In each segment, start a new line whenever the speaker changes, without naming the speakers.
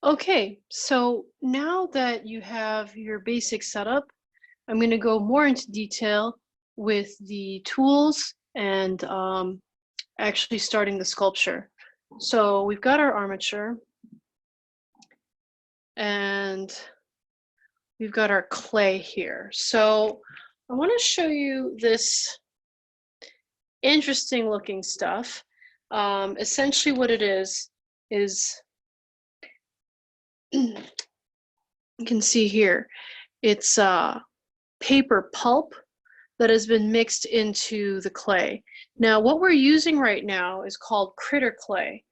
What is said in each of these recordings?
Okay, so now that you have your basic setup, I'm going to go more into detail with the tools and actually starting the sculpture. So we've got our armature and we've got our clay here. So I want to show you this interesting looking stuff. Essentially what it is you can see here, it's paper pulp that has been mixed into the clay. Now, what we're using right now is called critter clay.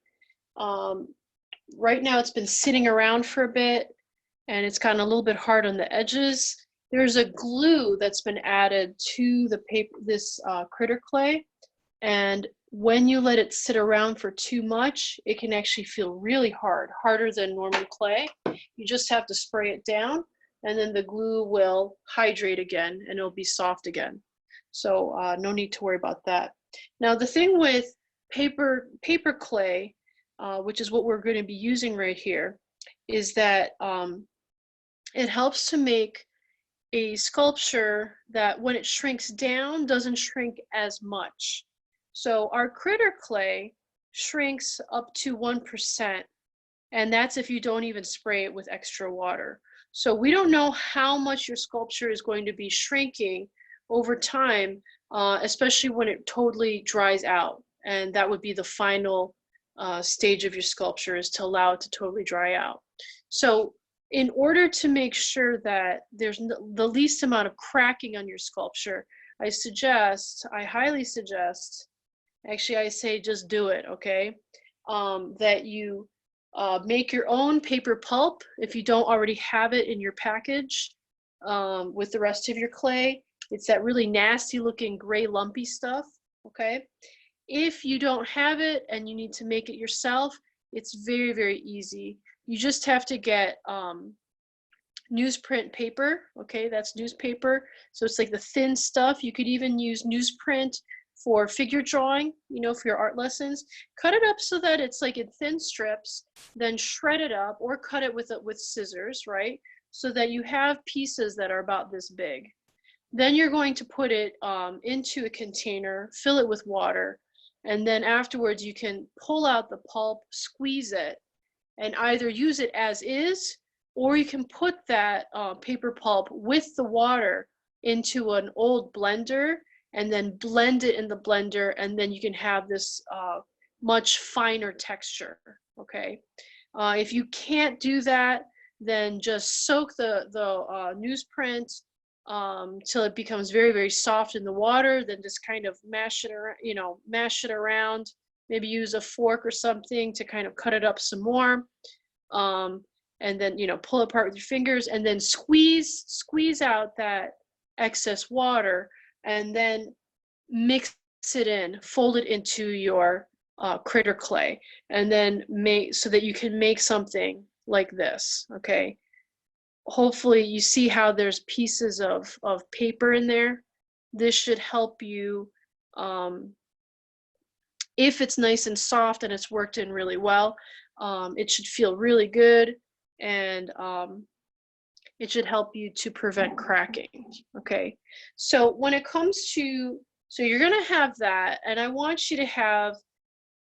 Right now, it's been sitting around for a bit, and it's gotten a little bit hard on the edges. There's a glue that's been added to the paper, this critter clay, and when you let it sit around for too much, it can actually feel really hard, harder than normal clay. You just have to spray it down, and then the glue will hydrate again, and it'll be soft again. So no need to worry about that. Now the thing with paper clay, which is what we're going to be using right here, is that it helps to make a sculpture that when it shrinks down doesn't shrink as much. So our critter clay shrinks up to 1%, and that's if you don't even spray it with extra water. So we don't know how much your sculpture is going to be shrinking over time, especially when it totally dries out. And that would be the final stage of your sculpture, is to allow it to totally dry out. So in order to make sure that there's the least amount of cracking on your sculpture, I highly suggest, actually I say just do it, okay? That you make your own paper pulp if you don't already have it in your package with the rest of your clay. It's that really nasty looking gray lumpy stuff, okay? If you don't have it and you need to make it yourself, it's very, very easy. You just have to get newsprint paper, okay? That's newspaper. So it's like the thin stuff. You could even use newsprint for figure drawing, you know, for your art lessons. Cut it up so that it's like in thin strips, then shred it up or cut it with scissors, right? So that you have pieces that are about this big. Then you're going to put it into a container, fill it with water, and then afterwards you can pull out the pulp, squeeze it, and either use it as is, or you can put that paper pulp with the water into an old blender and then blend it in the blender, and then you can have this much finer texture, okay? If you can't do that, then just soak the newsprint till it becomes very, very soft in the water, then just kind of mash it around, you know, mash it around, maybe use a fork or something to kind of cut it up some more. And then, you know, pull it apart with your fingers and then squeeze out that excess water, and then mix it in, fold it into your critter clay, and then make so that you can make something like this, okay? Hopefully you see how there's pieces of paper in there. This should help you, if it's nice and soft and it's worked in really well, it should feel really good, and it should help you to prevent cracking, okay? So when it comes to, so you're gonna have that, and I want you to have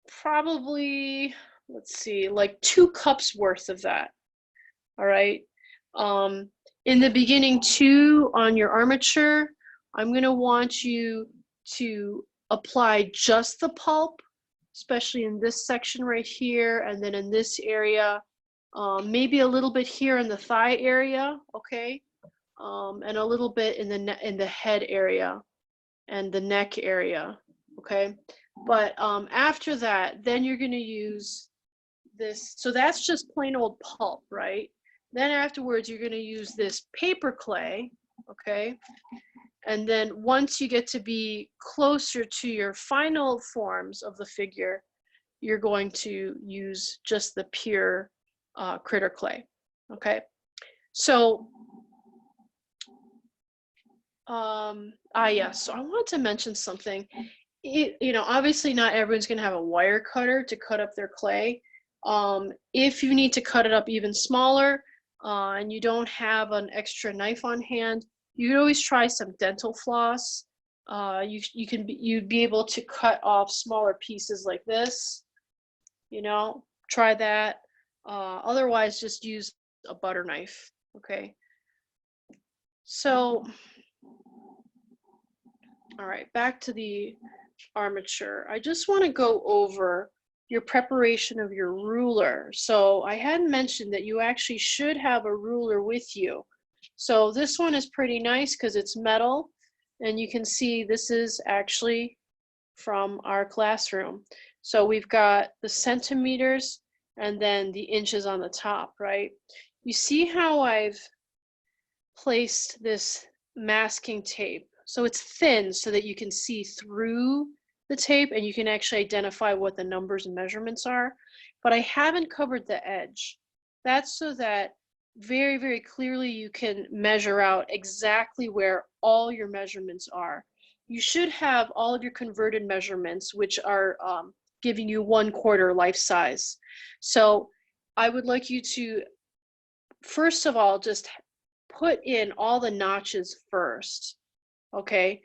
probably, let's see, like 2 cups worth of that, all right? In the beginning too, on your armature, I'm gonna want you to apply just the pulp, especially in this section right here, and then in this area, maybe a little bit here in the thigh area, okay? And a little bit in the head area and the neck area, okay? But after that, then you're gonna use this, so that's just plain old pulp, right? Then afterwards, you're gonna use this paper clay, okay? And then once you get to be closer to your final forms of the figure, you're going to use just the pure critter clay, okay? So, yes, so I wanted to mention something. You know, obviously not everyone's gonna have a wire cutter to cut up their clay. If you need to cut it up even smaller and you don't have an extra knife on hand, you can always try some dental floss. You'd be able to cut off smaller pieces like this. You know, try that. Otherwise, just use a butter knife. Okay. So, all right, back to the armature. I just want to go over your preparation of your ruler. So I had mentioned that you actually should have a ruler with you. So this one is pretty nice because it's metal, and you can see this is actually from our classroom. So we've got the centimeters and then the inches on the top, right? You see how I've placed this masking tape. So it's thin so that you can see through the tape and you can actually identify what the numbers and measurements are. But I haven't covered the edge. That's so that very, very clearly you can measure out exactly where all your measurements are. You should have all of your converted measurements, which are giving you 1/4 life size. So I would like you to, first of all, just put in all the notches first, okay?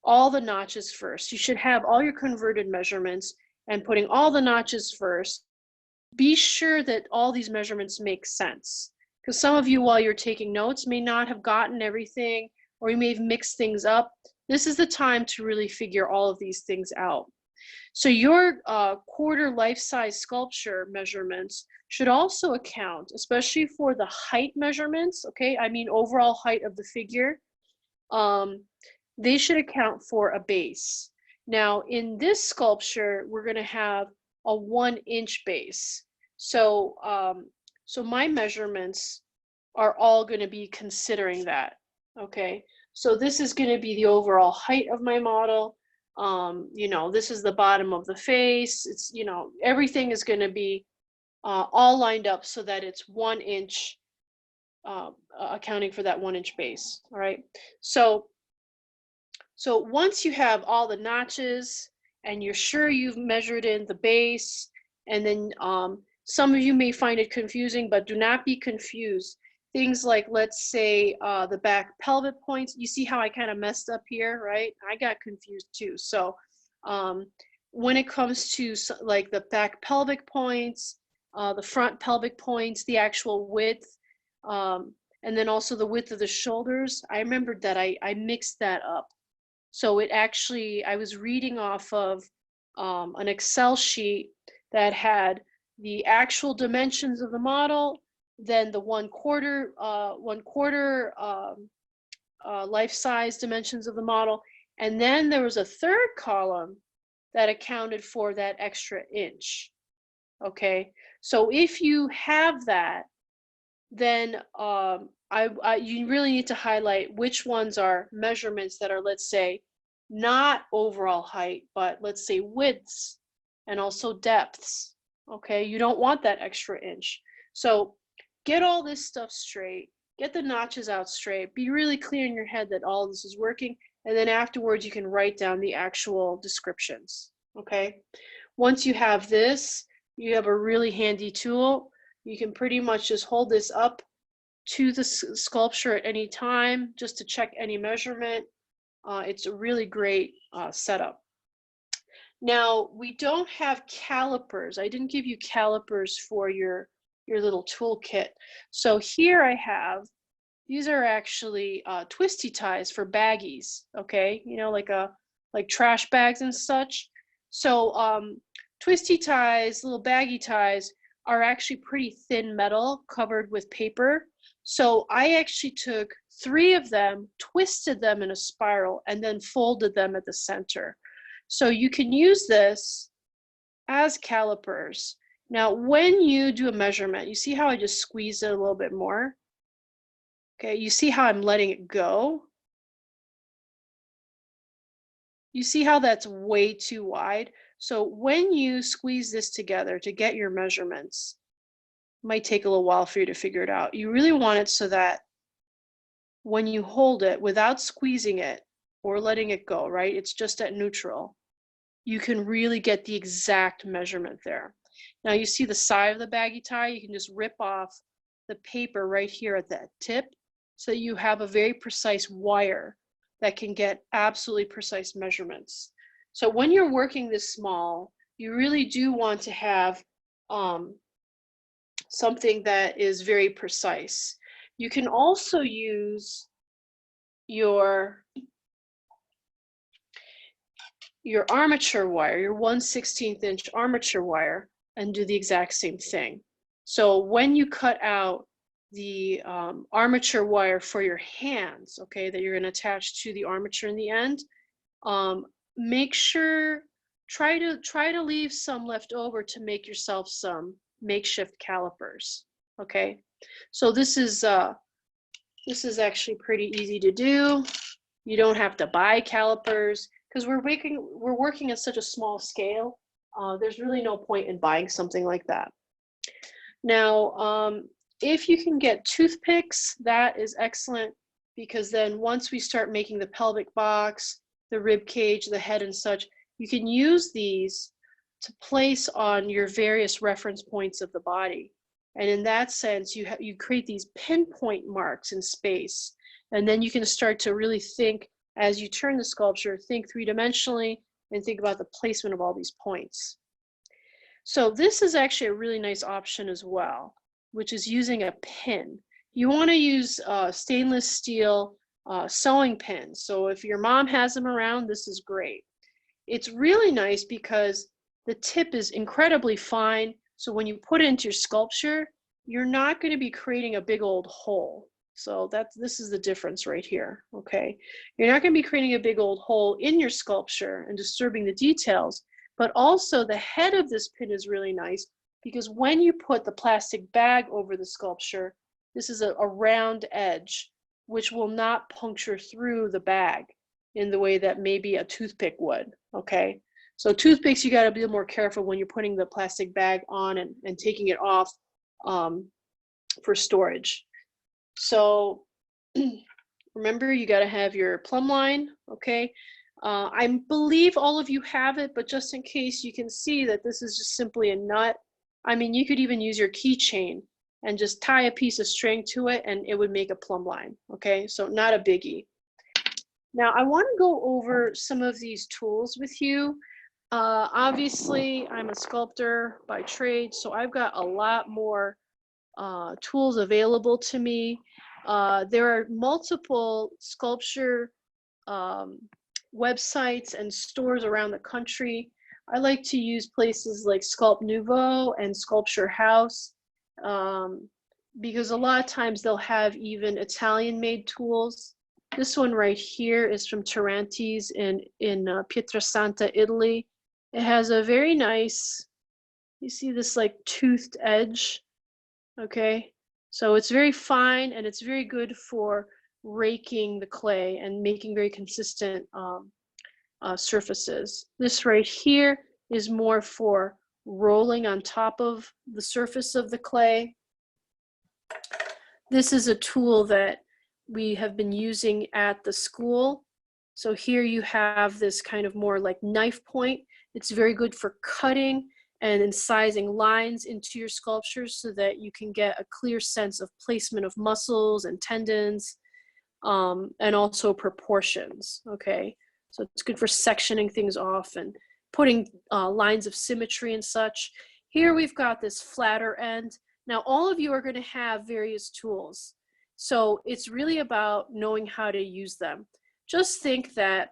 All the notches first. You should have all your converted measurements and putting all the notches first. Be sure that all these measurements make sense, because some of you, while you're taking notes, may not have gotten everything, or you may have mixed things up. This is the time to really figure all of these things out. So your quarter life-size sculpture measurements should also account, especially for the height measurements, okay? I mean overall height of the figure. They should account for a base. Now in this sculpture, we're gonna have a 1-inch base. So, so my measurements are all gonna be considering that, okay? So this is gonna be the overall height of my model. You know, this is the bottom of the face. It's, you know, everything is going to be all lined up so that it's 1 inch, accounting for that 1-inch base. All right. So once you have all the notches and you're sure you've measured in the base, and then some of you may find it confusing, but do not be confused. Things like, let's say, the back pelvic points. You see how I kind of messed up here, right? I got confused too. So when it comes to like the back pelvic points, the front pelvic points, the actual width, and then also the width of the shoulders, I remembered that I mixed that up. So it actually, I was reading off of an Excel sheet that had the actual dimensions of the model, then the 1/4 life size dimensions of the model, and then there was a third column that accounted for that extra inch. Okay, so if you have that, then you really need to highlight which ones are measurements that are, let's say, not overall height, but let's say widths and also depths. Okay, you don't want that extra inch. So get all this stuff straight, get the notches out straight, be really clear in your head that all this is working, and then afterwards you can write down the actual descriptions. Okay, once you have this, you have a really handy tool. You can pretty much just hold this up to the sculpture at any time just to check any measurement. It's a really great setup. Now, we don't have calipers. I didn't give you calipers for your little toolkit. So here I have, these are actually twisty ties for baggies, okay? You know, like trash bags and such. So twisty ties, little baggy ties, are actually pretty thin metal covered with paper. So I actually took 3 of them, twisted them in a spiral, and then folded them at the center. So you can use this as calipers. Now, when you do a measurement, you see how I just squeezed it a little bit more? Okay, you see how I'm letting it go? You see how that's way too wide? So when you squeeze this together to get your measurements, it might take a little while for you to figure it out. You really want it so that when you hold it without squeezing it or letting it go, right? It's just at neutral. You can really get the exact measurement there. Now you see the side of the baggy tie, you can just rip off the paper right here at that tip, so you have a very precise wire that can get absolutely precise measurements. So when you're working this small, you really do want to have something that is very precise. You can also use your armature wire, your 1/16 inch armature wire, and do the exact same thing. So when you cut out the armature wire for your hands, okay, that you're going to attach to the armature in the end, make sure, try to leave some left over to make yourself some makeshift calipers. Okay, so this is actually pretty easy to do. You don't have to buy calipers because we're working at such a small scale. There's really no point in buying something like that. Now, if you can get toothpicks, that is excellent, because then once we start making the pelvic box, the rib cage, the head and such, you can use these to place on your various reference points of the body. And in that sense, you create these pinpoint marks in space. And then you can start to really think, as you turn the sculpture, think three-dimensionally and think about the placement of all these points. So this is actually a really nice option as well, which is using a pin. You want to use stainless steel sewing pins. So if your mom has them around, this is great. It's really nice because the tip is incredibly fine. So when you put it into your sculpture, you're not going to be creating a big old hole. So this is the difference right here, okay? You're not going to be creating a big old hole in your sculpture and disturbing the details, but also the head of this pin is really nice because when you put the plastic bag over the sculpture, this is a round edge, which will not puncture through the bag in the way that maybe a toothpick would, okay? So toothpicks, you gotta be more careful when you're putting the plastic bag on and taking it off for storage. So remember, you gotta have your plumb line, okay? I believe all of you have it, but just in case, you can see that this is just simply a nut. I mean, you could even use your keychain and just tie a piece of string to it and it would make a plumb line, okay? So not a biggie. Now I wanna go over some of these tools with you. Obviously, I'm a sculptor by trade, so I've got a lot more tools available to me. There are multiple sculpture websites and stores around the country. I like to use places like Sculpt Nouveau and Sculpture House because a lot of times they'll have even Italian-made tools. This one right here is from Taranti's in Pietrasanta, Italy. It has a very nice, you see this like toothed edge, okay? So it's very fine and it's very good for raking the clay and making very consistent surfaces. This right here is more for rolling on top of the surface of the clay. This is a tool that we have been using at the school. So here you have this kind of more like knife point. It's very good for cutting and incising lines into your sculptures so that you can get a clear sense of placement of muscles and tendons and also proportions, okay? So it's good for sectioning things off and putting lines of symmetry and such. Here we've got this flatter end. Now all of you are going to have various tools. So it's really about knowing how to use them. Just think that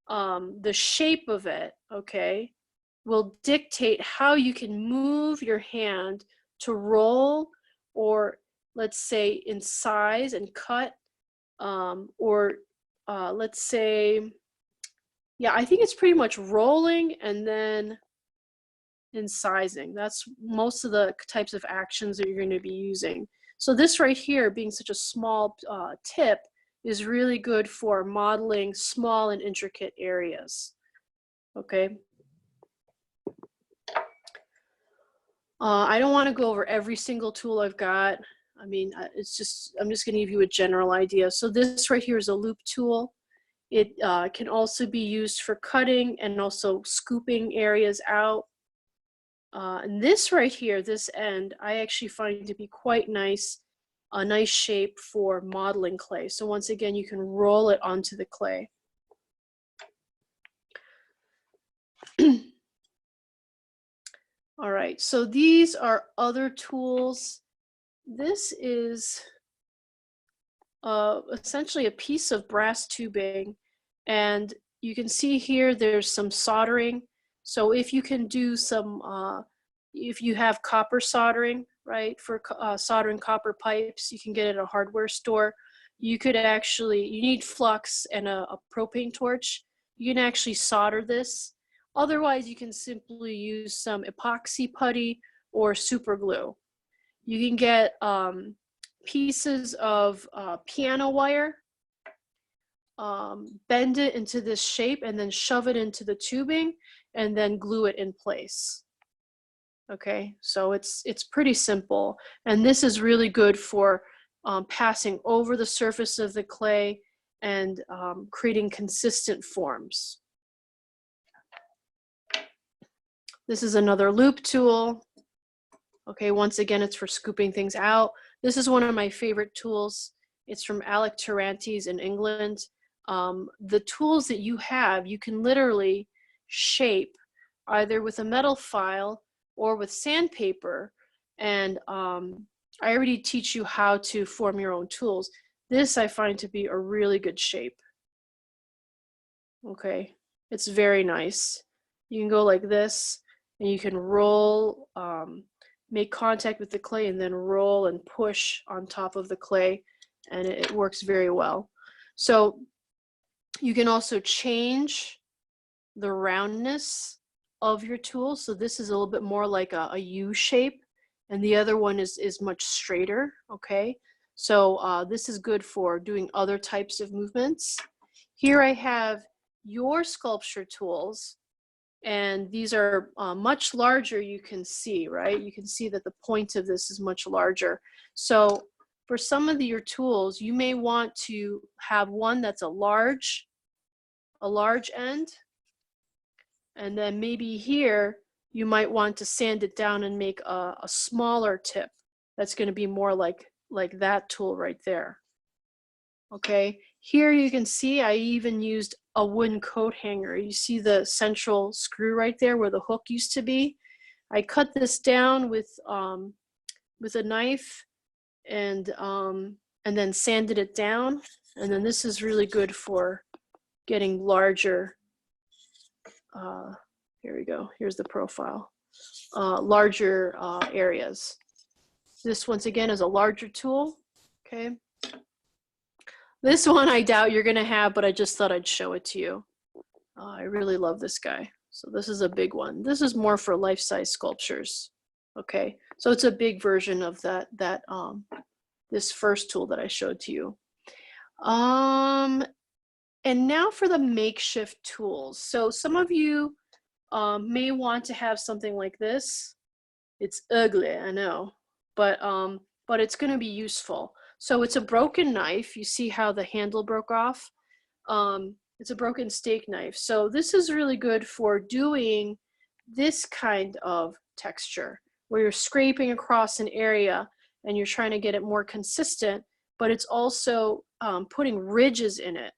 the shape of it, okay, will dictate how you can move your hand to roll or let's say incise and cut or let's say, yeah, I think it's pretty much rolling and then incising. That's most of the types of actions that you're going to be using. So this right here, being such a small tip, is really good for modeling small and intricate areas, okay? I don't want to go over every single tool I've got. I mean, I'm just going to give you a general idea. So this right here is a loop tool. It can also be used for cutting and also scooping areas out. And this right here, this end, I actually find to be quite nice, a nice shape for modeling clay. So once again, you can roll it onto the clay. All right, so these are other tools. This is essentially a piece of brass tubing, and you can see here there's some soldering. So if you can do some, if you have copper soldering, right, for soldering copper pipes, you can get it at a hardware store. You could actually, you need flux and a propane torch. You can actually solder this. Otherwise, you can simply use some epoxy putty or super glue. You can get pieces of piano wire, bend it into this shape, and then shove it into the tubing, and then glue it in place. Okay, so it's pretty simple, and this is really good for passing over the surface of the clay and creating consistent forms. This is another loop tool. Okay, once again, it's for scooping things out. This is one of my favorite tools. It's from Alec Tarantes in England. The tools that you have, you can literally shape either with a metal file or with sandpaper. And I already teach you how to form your own tools. This I find to be a really good shape. Okay, it's very nice. You can go like this, and you can roll, make contact with the clay, and then roll and push on top of the clay, and it works very well. So you can also change the roundness of your tool. So this is a little bit more like a U shape, and the other one is much straighter. Okay, so this is good for doing other types of movements. Here I have your sculpture tools, and these are much larger. You can see, right? You can see that the point of this is much larger. So for some of your tools, you may want to have one that's a large end, and then maybe here you might want to sand it down and make a smaller tip that's going to be more like that tool right there. Okay, here you can see I even used a wooden coat hanger. You see the central screw right there where the hook used to be. I cut this down with a knife and then sanded it down. And then this is really good for getting larger. Here we go. Here's the profile. Larger areas. This once again is a larger tool. Okay. This one I doubt you're gonna have, but I just thought I'd show it to you. I really love this guy. So this is a big one. This is more for life-size sculptures. Okay, so it's a big version of this first tool that I showed to you. And now for the makeshift tools. So some of you may want to have something like this. It's ugly, I know, but it's gonna be useful. So it's a broken knife. You see how the handle broke off? It's a broken steak knife. So this is really good for doing this kind of texture where you're scraping across an area and you're trying to get it more consistent, but it's also putting ridges in it.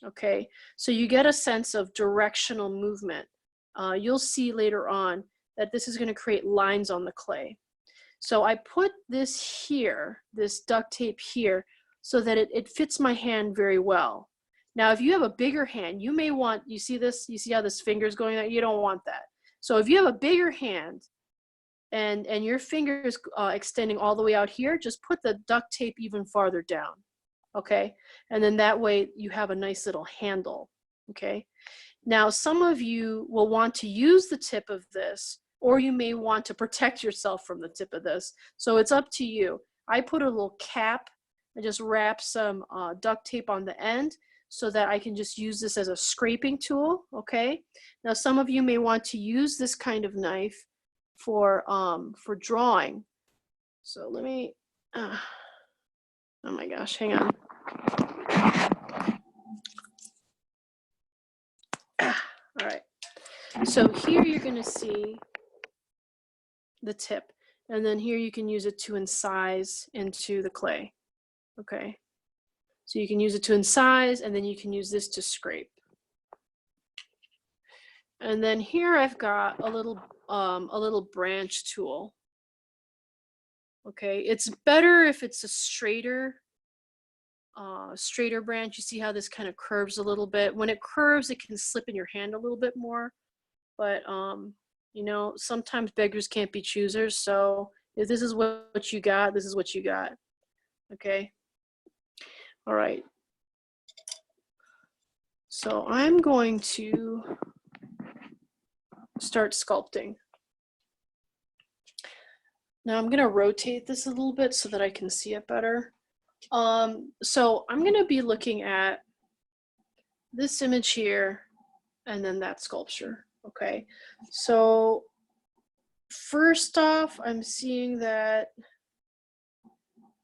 Okay, so you get a sense of directional movement. You'll see later on that this is going to create lines on the clay. So I put this here, this duct tape here, so that it fits my hand very well. Now, if you have a bigger hand, you may want, you see this, you see how this finger's going out? You don't want that. So if you have a bigger hand and your fingers extending all the way out here, just put the duct tape even farther down, okay? And then that way you have a nice little handle, okay? Now, some of you will want to use the tip of this, or you may want to protect yourself from the tip of this. So it's up to you. I put a little cap and just wrap some duct tape on the end so that I can just use this as a scraping tool, okay? Now, some of you may want to use this kind of knife for drawing. So let me, oh my gosh, hang on. All right, so here you're gonna see the tip. And then here you can use it to incise into the clay. Okay. So you can use it to incise, and then you can use this to scrape. And then here I've got a little branch tool. Okay, it's better if it's a straighter branch. You see how this kind of curves a little bit. When it curves, it can slip in your hand a little bit more. But you know, sometimes beggars can't be choosers. So if this is what you got, this is what you got. Okay. All right. So I'm going to start sculpting. Now I'm going to rotate this a little bit so that I can see it better. So I'm going to be looking at this image here and then that sculpture. Okay. So first off, I'm seeing that,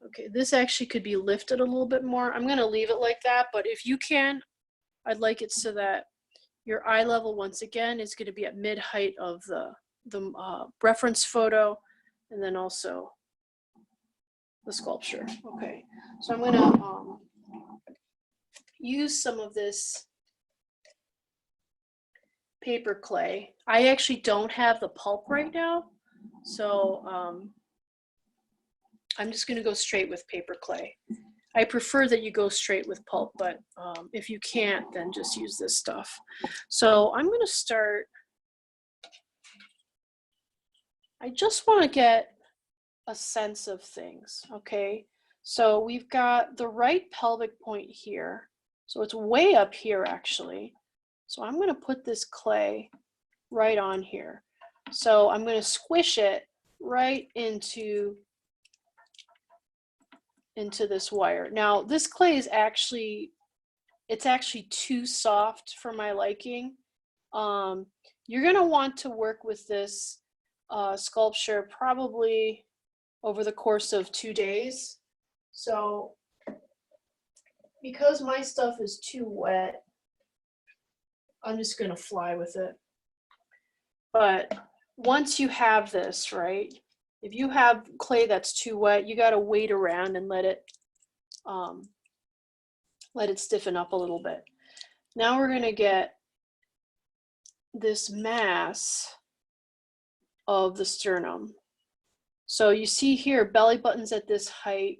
okay, this actually could be lifted a little bit more. I'm going to leave it like that, but if you can, I'd like it so that your eye level, once again, is going to be at mid-height of the reference photo, and then also the sculpture. Okay, so I'm going to use some of this paper clay. I actually don't have the pulp right now, so I'm just going to go straight with paper clay. I prefer that you go straight with pulp, but if you can't, then just use this stuff. So I'm going to start. I just want to get a sense of things, okay? So we've got the right pelvic point here. So it's way up here, actually. So I'm going to put this clay right on here. So I'm going to squish it right into this wire. Now this clay is actually, it's actually too soft for my liking. You're going to want to work with this sculpture probably over the course of 2 days. So because my stuff is too wet, I'm just going to fly with it. But once you have this, right, if you have clay that's too wet, you got to wait around and let it stiffen up a little bit. Now we're going to get this mass of the sternum. So you see here, belly button's at this height,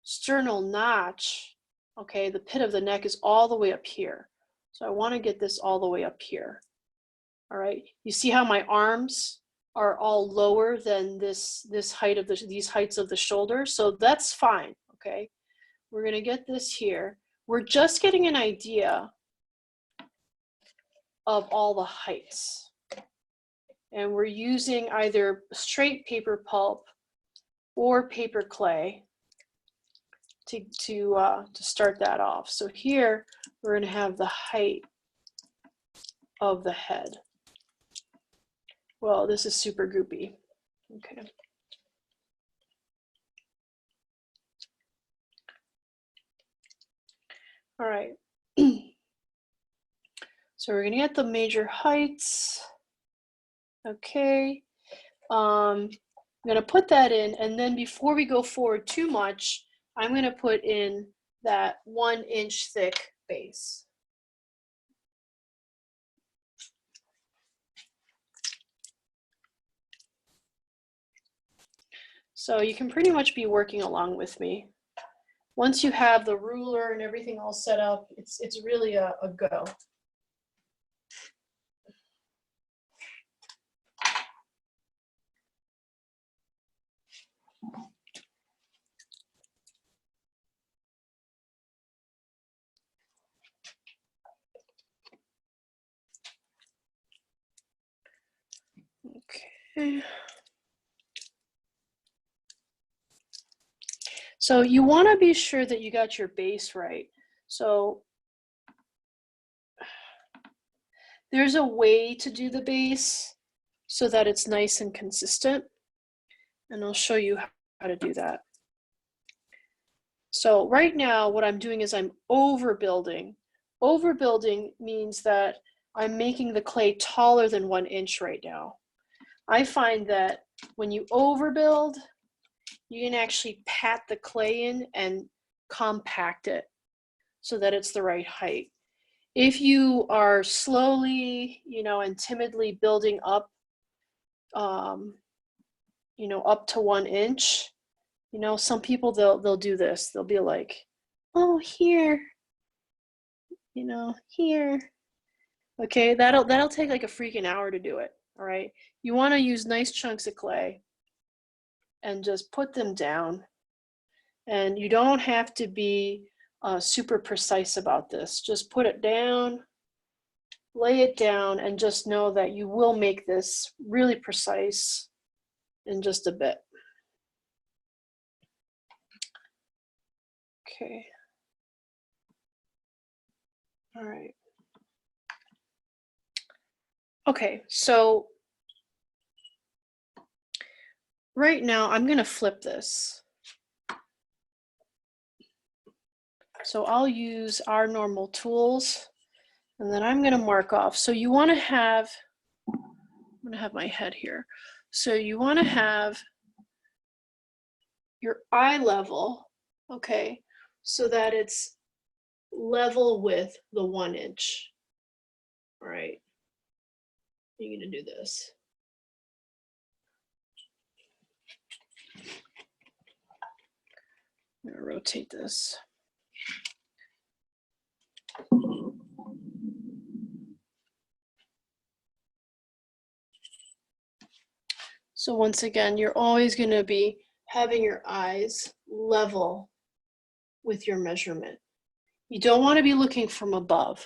sternal notch, okay, the pit of the neck is all the way up here. So I want to get this all the way up here. All right, you see how my arms are all lower than this height of these heights of the shoulder, so that's fine. Okay, we're going to get this here. We're just getting an idea of all the heights, and we're using either straight paper pulp or paper clay to start that off. So here we're going to have the height of the head. Well, this is super goopy. Okay. All right. So we're going to get the major heights. Okay. I'm going to put that in, and then before we go forward too much, I'm going to put in that 1 inch thick base. So you can pretty much be working along with me. Once you have the ruler and everything all set up, it's really a go. Okay. So you want to be sure that you got your base right. So there's a way to do the base so that it's nice and consistent, and I'll show you how to do that. So right now what I'm doing is I'm overbuilding. Overbuilding means that I'm making the clay taller than 1 inch right now. I find that when you overbuild, you can actually pat the clay in and compact it so that it's the right height. If you are slowly, you know, and timidly building up, you know, up to 1 inch, you know, some people, they'll do this. They'll be like, oh, here, you know, here. Okay, that'll take like a freaking hour to do it. All right, you want to use nice chunks of clay and just put them down. And you don't have to be super precise about this. Just put it down, lay it down, and just know that you will make this really precise in just a bit. Okay. All right. Okay, so right now I'm going to flip this. So I'll use our normal tools, and then I'm going to mark off. So you want to have, I'm going to have my head here. So you want to have your eye level, okay, so that it's level with the 1 inch. All right, you're going to do this. I'm going to rotate this. So once again, you're always going to be having your eyes level with your measurement. You don't want to be looking from above,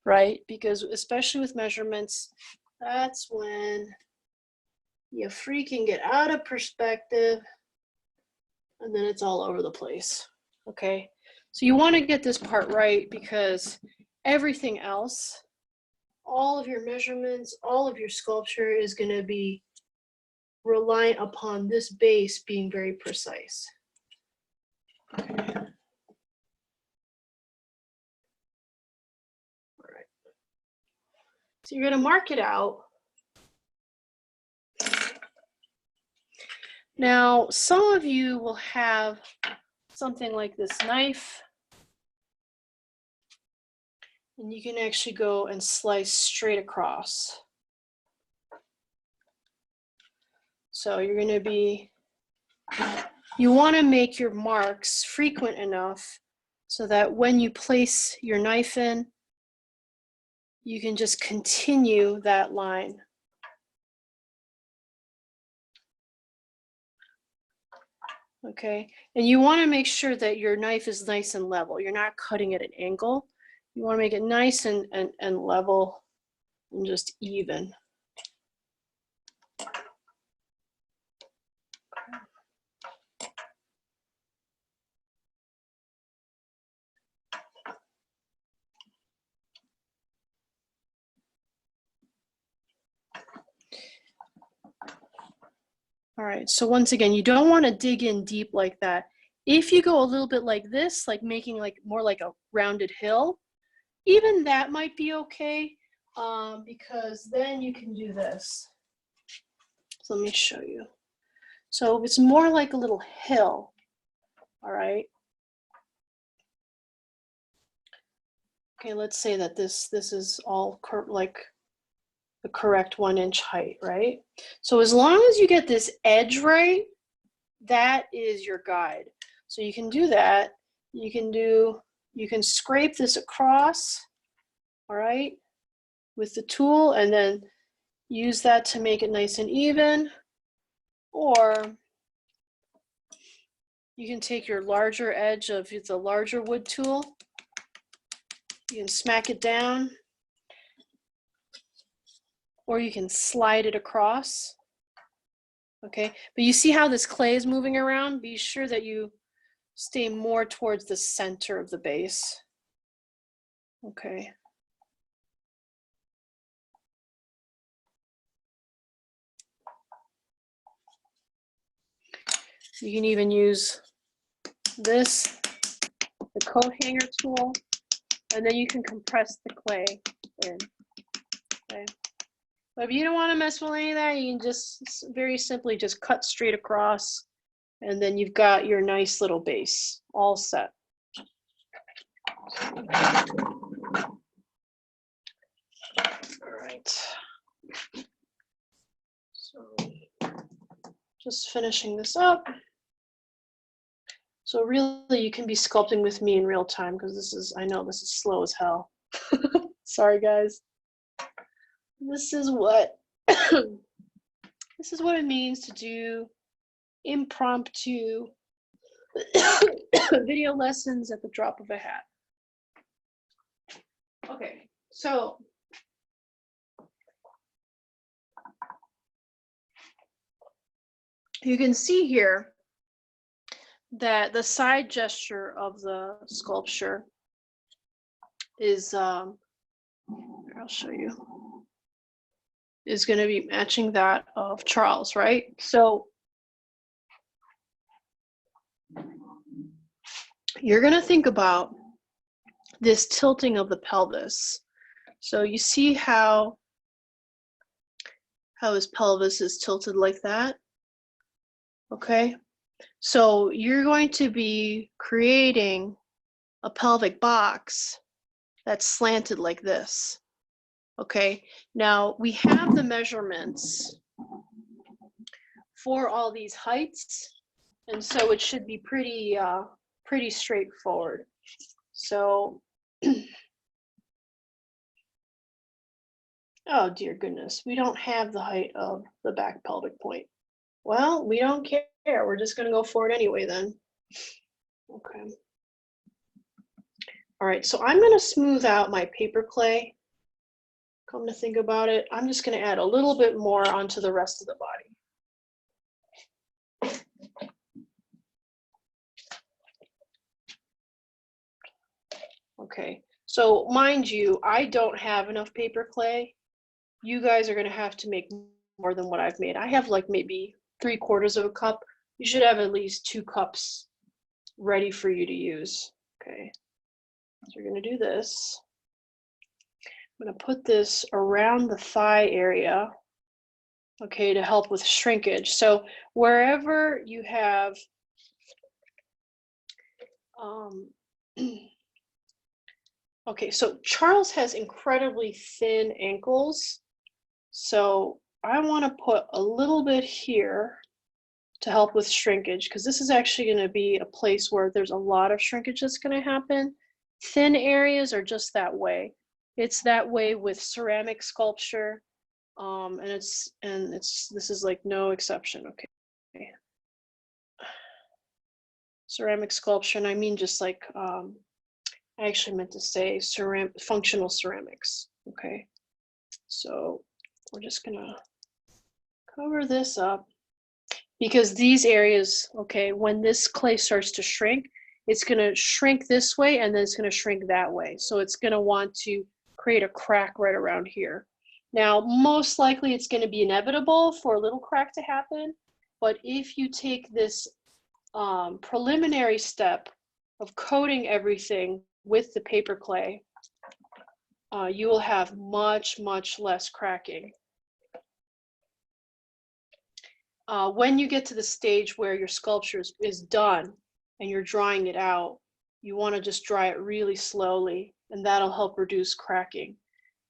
right? Because especially with measurements, that's when you freaking get out of perspective and then it's all over the place, okay? So you want to get this part right, because everything else, all of your measurements, all of your sculpture is going to be reliant upon this base being very precise. Okay. All right. So you're going to mark it out. Now, some of you will have something like this knife, and you can actually go and slice straight across. So you're going to be, you want to make your marks frequent enough so that when you place your knife in, you can just continue that line. Okay, and you want to make sure that your knife is nice and level. You're not cutting at an angle. You want to make it nice and level and just even. All right, so once again, you don't want to dig in deep like that. If you go a little bit like this, like making like more like a rounded hill, even that might be okay, because then you can do this. So let me show you. So if it's more like a little hill, all right. Okay, let's say that this is all like the correct 1 inch height, right? So as long as you get this edge right, that is your guide. So you can do that. You can scrape this across, all right, with the tool, and then use that to make it nice and even. Or you can take your larger edge of the larger wood tool, you can smack it down, or you can slide it across. Okay, but you see how this clay is moving around? Be sure that you stay more towards the center of the base. Okay. You can even use this, the coat hanger tool, and then you can compress the clay in. Okay. But if you don't want to mess with any of that, you can just very simply just cut straight across, and then you've got your nice little base all set. All right. So just finishing this up. So really you can be sculpting with me in real time, because this is, I know this is slow as hell. Sorry guys. This is what this is what it means to do impromptu video lessons at the drop of a hat. Okay, so you can see here that the side gesture of the sculpture is, I'll show you, is going to be matching that of Charles, right? So you're going to think about this tilting of the pelvis. So you see how his pelvis is tilted like that? Okay, so you're going to be creating a pelvic box that's slanted like this. Okay, now we have the measurements for all these heights, and so it should be pretty pretty straightforward. So oh dear goodness, we don't have the height of the back pelvic point. Well, we don't care. We're just going to go for it anyway then. Okay. All right, so I'm going to smooth out my paper clay. Come to think about it, I'm just going to add a little bit more onto the rest of the body. Okay, so mind you, I don't have enough paper clay. You guys are going to have to make more than what I've made. I have like maybe 3/4 of a cup. You should have at least 2 cups ready for you to use. Okay, so you're going to do this. I'm going to put this around the thigh area, okay, to help with shrinkage. So wherever you have okay, so Charles has incredibly thin ankles, so I want to put a little bit here to help with shrinkage, because this is actually going to be a place where there's a lot of shrinkage that's going to happen. Thin areas are just that way. It's that way with ceramic sculpture, and this is like no exception. Okay, ceramic sculpture, and I mean just like I actually meant to say functional ceramics. Okay, so we're just gonna cover this up, because these areas, okay, when this clay starts to shrink, it's gonna shrink this way and then it's gonna shrink that way. So it's gonna want to create a crack right around here. Now, most likely it's gonna be inevitable for a little crack to happen, but if you take this preliminary step of coating everything with the paper clay, you will have much less cracking. When you get to the stage where your sculpture is done and you're drying it out, you want to just dry it really slowly, and that'll help reduce cracking.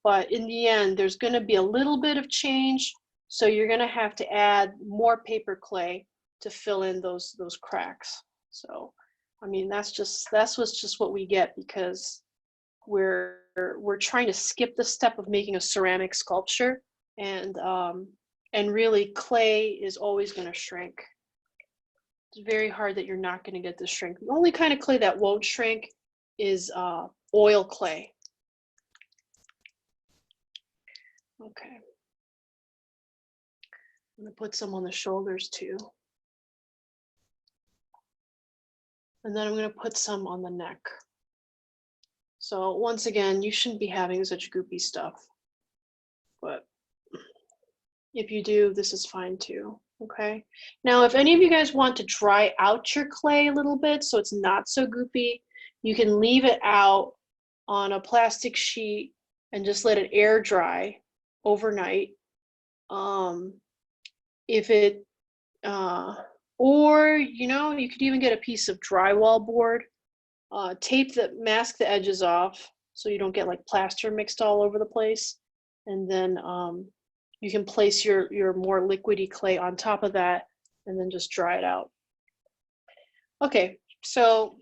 But in the end, there's going to be a little bit of change, so you're going to have to add more paper clay to fill in those cracks. So, I mean, that's just what we get, because we're trying to skip the step of making a ceramic sculpture, and really clay is always going to shrink. It's very hard that you're not going to get this shrink. The only kind of clay that won't shrink is oil clay. Okay. I'm going to put some on the shoulders too. And then I'm going to put some on the neck. So once again, you shouldn't be having such goopy stuff, but if you do, this is fine too. Okay. Now, if any of you guys want to dry out your clay a little bit so it's not so goopy, you can leave it out on a plastic sheet and just let it air dry overnight. If it, or, you know, you could even get a piece of drywall board, mask the edges off so you don't get like plaster mixed all over the place. And then you can place your more liquidy clay on top of that and then just dry it out. Okay, so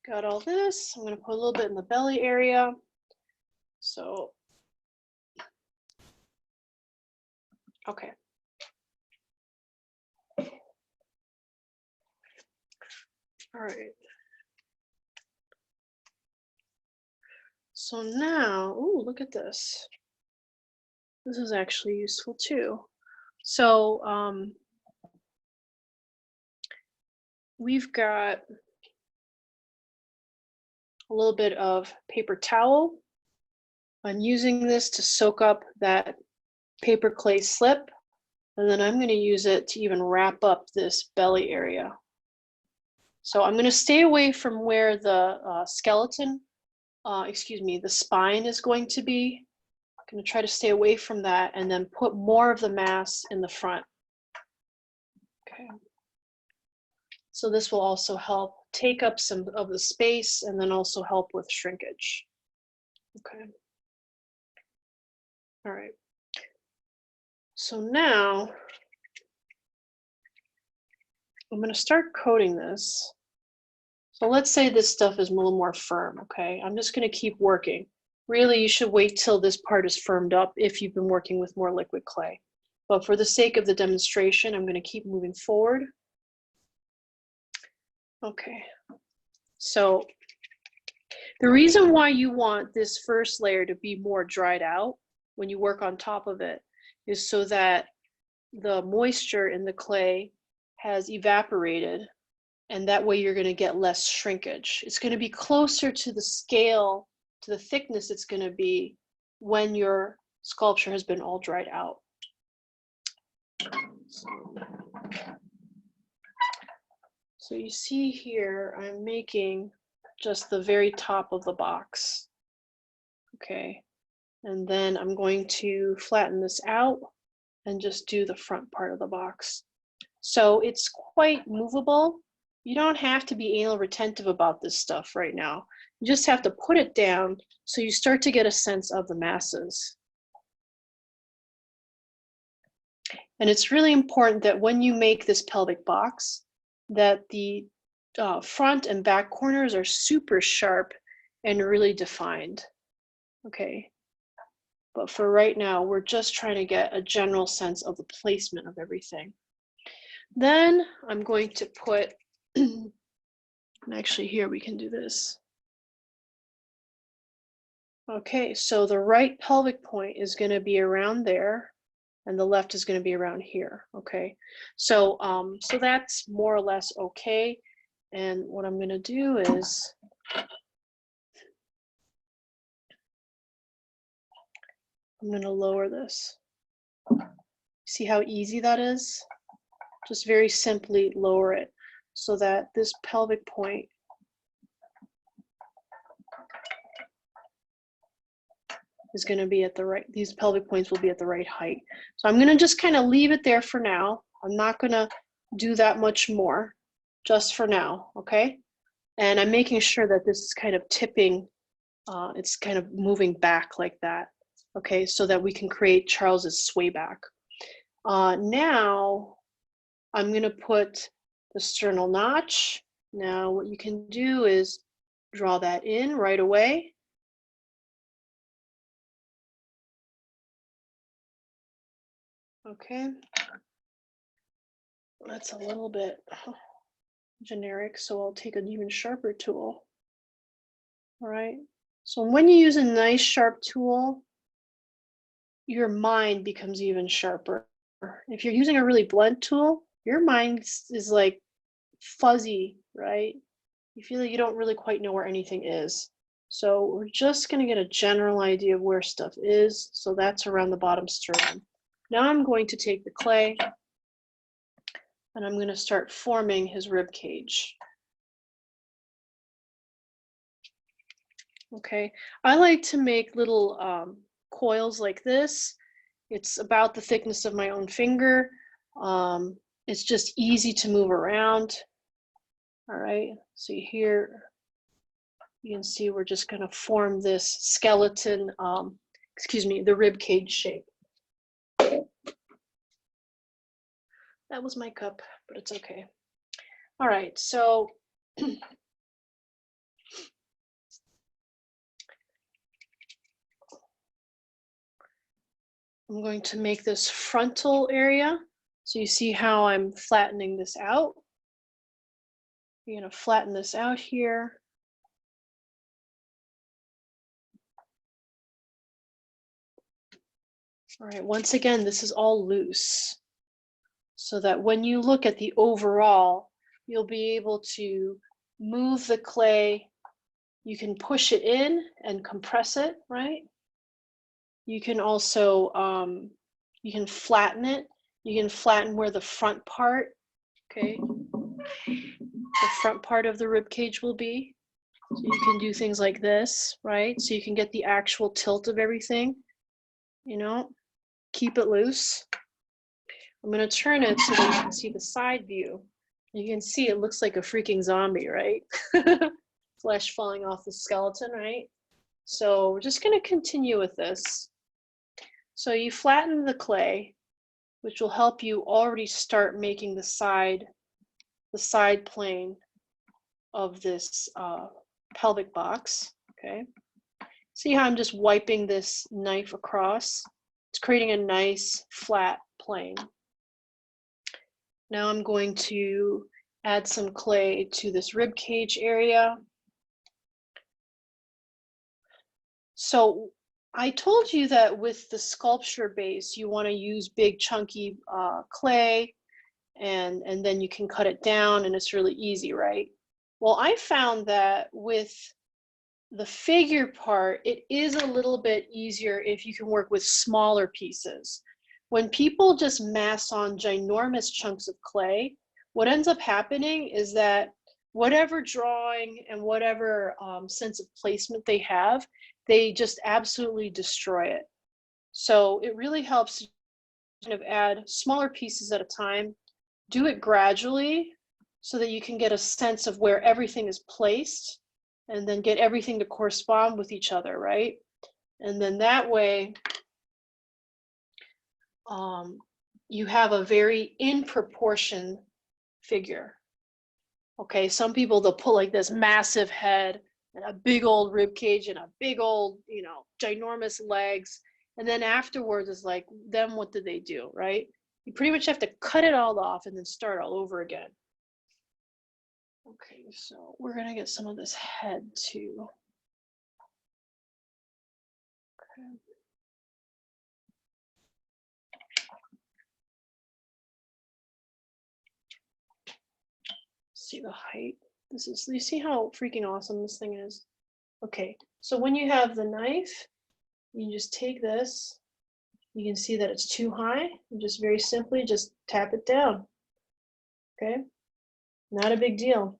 got all this. I'm going to put a little bit in the belly area. So, okay. All right. So now, ooh, look at this. This is actually useful too. So we've got a little bit of paper towel. I'm using this to soak up that paper clay slip, and then I'm going to use it to even wrap up this belly area. So I'm going to stay away from where the skeleton, the spine is going to be. I'm going to try to stay away from that and then put more of the mass in the front. Okay. So this will also help take up some of the space and then also help with shrinkage. Okay. All right. So now I'm going to start coating this. So let's say this stuff is a little more firm, okay? I'm just going to keep working. Really, you should wait till this part is firmed up if you've been working with more liquid clay. But for the sake of the demonstration, I'm going to keep moving forward. Okay. So the reason why you want this first layer to be more dried out when you work on top of it is so that the moisture in the clay has evaporated, and that way you're going to get less shrinkage. It's going to be closer to the scale, to the thickness it's going to be when your sculpture has been all dried out. So you see here, I'm making just the very top of the box. Okay, and then I'm going to flatten this out and just do the front part of the box. So it's quite movable. You don't have to be anal retentive about this stuff right now. You just have to put it down so you start to get a sense of the masses. And it's really important that when you make this pelvic box, that the front and back corners are super sharp and really defined. Okay. But for right now, we're just trying to get a general sense of the placement of everything. Then I'm going to put, and actually here we can do this. Okay, so the right pelvic point is going to be around there, and the left is going to be around here. Okay, so so that's more or less okay. And what I'm going to do is I'm going to lower this. See how easy that is? Just very simply lower it so that this pelvic point is going to be at the right, these pelvic points will be at the right height. So I'm going to just kind of leave it there for now. I'm not going to do that much more, just for now, okay? And I'm making sure that this is kind of tipping, it's kind of moving back like that, okay? So that we can create Charles's sway back. Now, I'm going to put the sternal notch. Now, what you can do is draw that in right away. Okay, that's a little bit generic, so I'll take an even sharper tool. All right, so when you use a nice sharp tool, your mind becomes even sharper. If you're using a really blunt tool, your mind is like fuzzy, right? You feel like you don't really quite know where anything is. So we're just going to get a general idea of where stuff is. So that's around the bottom sternum. Now I'm going to take the clay and I'm going to start forming his rib cage. Okay, I like to make little coils like this, It's about the thickness of my own finger. It's just easy to move around. All right, so here you can see we're just going to form this skeleton, excuse me, the rib cage shape. That was my cup, but it's okay. All right, so I'm going to make this frontal area. So you see how I'm flattening this out. You're going to flatten this out here. All right, once again, this is all loose, so that when you look at the overall, you'll be able to move the clay. You can push it in and compress it, right? You can also, you can flatten it. You can flatten where the front part, okay, the front part of the rib cage will be. So you can do things like this, right? So you can get the actual tilt of everything, you know, keep it loose. I'm going to turn it so that you can see the side view. You can see it looks like a freaking zombie, right? Flesh falling off the skeleton, right? So we're just going to continue with this. So you flatten the clay, which will help you already start making the side plane of this pelvic box, okay? See how I'm just wiping this knife across? It's creating a nice flat plane. Now I'm going to add some clay to this rib cage area. So I told you that with the sculpture base, you want to use big chunky clay, and then you can cut it down and it's really easy, right? Well, I found that with the figure part, it is a little bit easier if you can work with smaller pieces. When people just mass on ginormous chunks of clay, what ends up happening is that whatever drawing and whatever sense of placement they have, they just absolutely destroy it. So it really helps to kind of add smaller pieces at a time, do it gradually so that you can get a sense of where everything is placed, and then get everything to correspond with each other, right? And then that way, you have a very in proportion figure. Okay, some people, they'll put like this massive head and a big old rib cage and a big old, you know, ginormous legs. And then afterwards it's like, then what did they do, right? You pretty much have to cut it all off and then start all over again. Okay, so we're gonna get some of this head too. Okay. See the height. This is, you see how freaking awesome this thing is? Okay, so when you have the knife, you can just take this. You can see that it's too high. You just very simply just tap it down. Okay, not a big deal.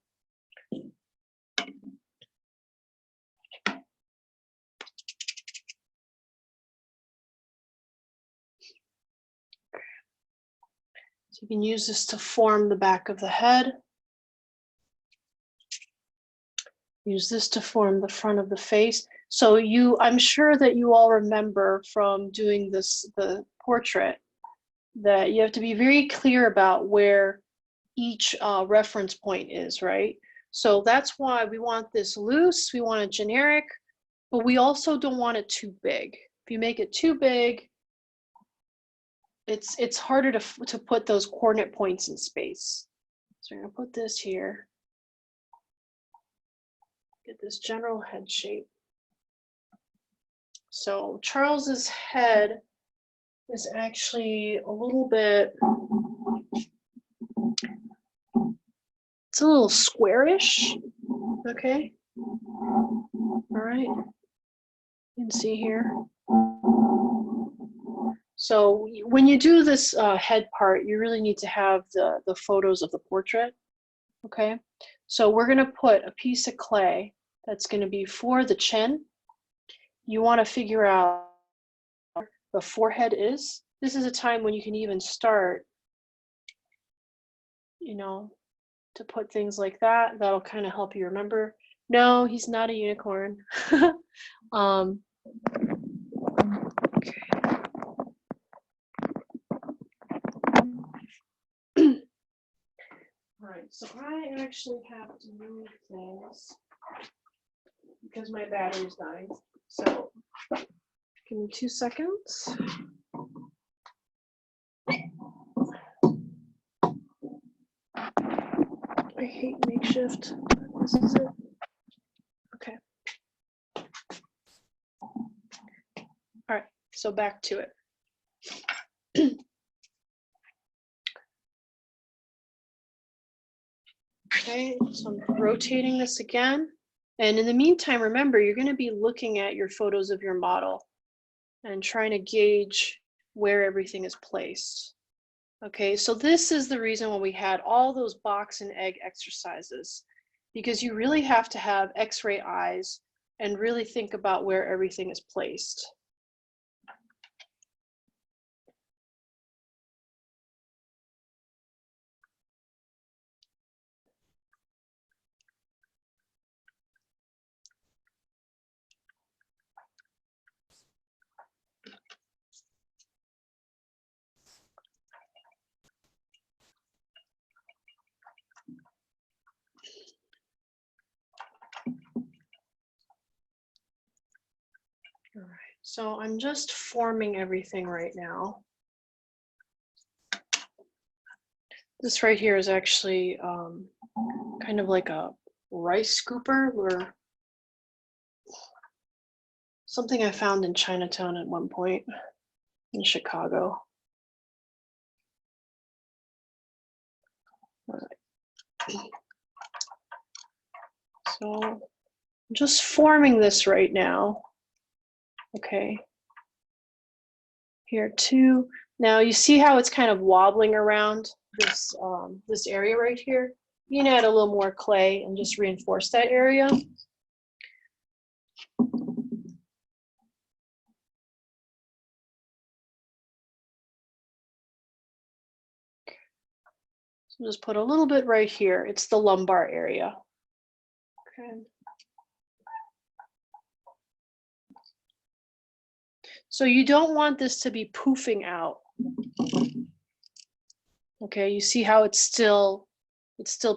So you can use this to form the back of the head. Use this to form the front of the face. So I'm sure that you all remember from doing the portrait, that you have to be very clear about where each reference point is, right? So that's why we want this loose, we want it generic, but we also don't want it too big. If you make it too big, it's harder to put those coordinate points in space. So I'm gonna put this here. Get this general head shape. So Charles's head is actually a little bit, it's a little squarish, okay? All right, you can see here. So when you do this head part, you really need to have the photos of the portrait, okay? So we're gonna put a piece of clay that's gonna be for the chin. You wanna figure out the forehead is. This is a time when you can even start, you know, to put things like that. That'll kind of help you remember. No, he's not a unicorn. Okay. All right, so I actually have to move things because my battery's dying. So give me 2 seconds. I hate makeshift. This is it. Okay. All right, so back to it. Okay, so I'm rotating this again. And in the meantime, remember, you're going to be looking at your photos of your model and trying to gauge where everything is placed. Okay, so this is the reason why we had all those box and egg exercises, because you really have to have X-ray eyes and really think about where everything is placed. All right, so I'm just forming everything right now. This right here is actually kind of like a rice scooper, or something I found in Chinatown at one point in Chicago. All right. So I'm just forming this right now. Okay. Here too. Now you see how it's kind of wobbling around this this area right here. You can add a little more clay and just reinforce that area. So just put a little bit right here. It's the lumbar area. Okay. So you don't want this to be poofing out. Okay, you see how it's still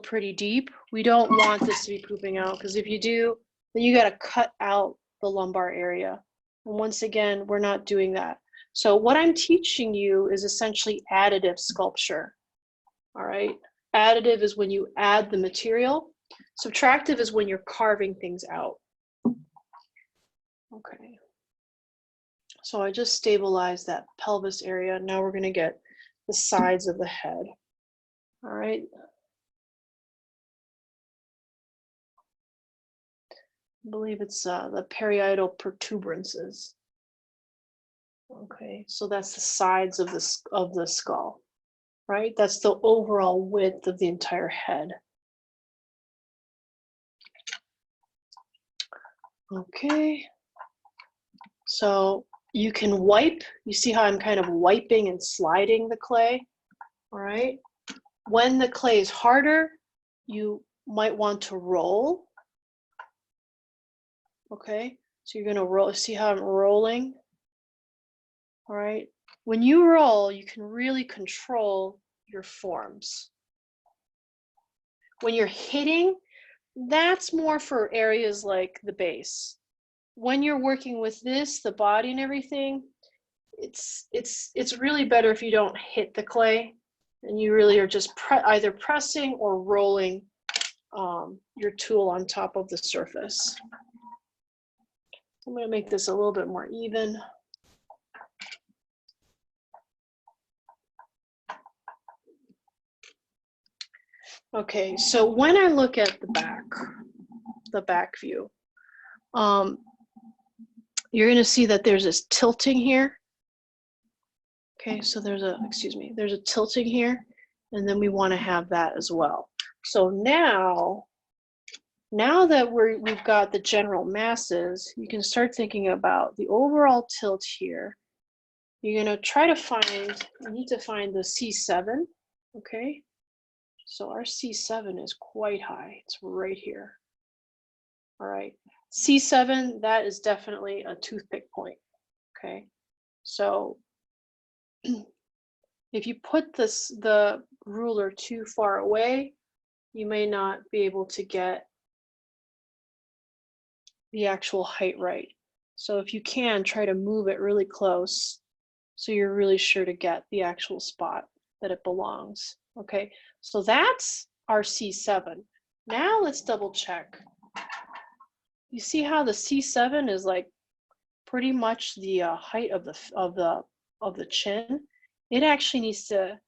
pretty deep. We don't want this to be poofing out, because if you do, then you got to cut out the lumbar area. And once again, we're not doing that. So what I'm teaching you is essentially additive sculpture. All right, additive is when you add the material. Subtractive is when you're carving things out. Okay. So I just stabilized that pelvis area. Now we're going to get the sides of the head. All right. I believe it's the parietal protuberances. Okay, so that's the sides of the skull, right? That's the overall width of the entire head. Okay, so you can wipe. You see how I'm kind of wiping and sliding the clay, all right? When the clay is harder, you might want to roll. Okay, so you're gonna roll. See how I'm rolling? All right. When you roll, you can really control your forms. When you're hitting, that's more for areas like the base. When you're working with this, the body and everything, it's really better if you don't hit the clay, and you really are just either pressing or rolling your tool on top of the surface. I'm going to make this a little bit more even. Okay, so when I look at the back view, you're going to see that there's this tilting here. Okay, so there's a tilting here, and then we want to have that as well. So now that we've got the general masses, you can start thinking about the overall tilt here, you're gonna try to find, you need to find the C7, okay? So our C7 is quite high, it's right here. All right, C7, that is definitely a toothpick point, okay? So if you put the ruler too far away, you may not be able to get the actual height right. So if you can, try to move it really close so you're really sure to get the actual spot that it belongs. Okay, so that's our C7. Now let's double check. You see how the C7 is like pretty much the height of the chin? It actually needs to,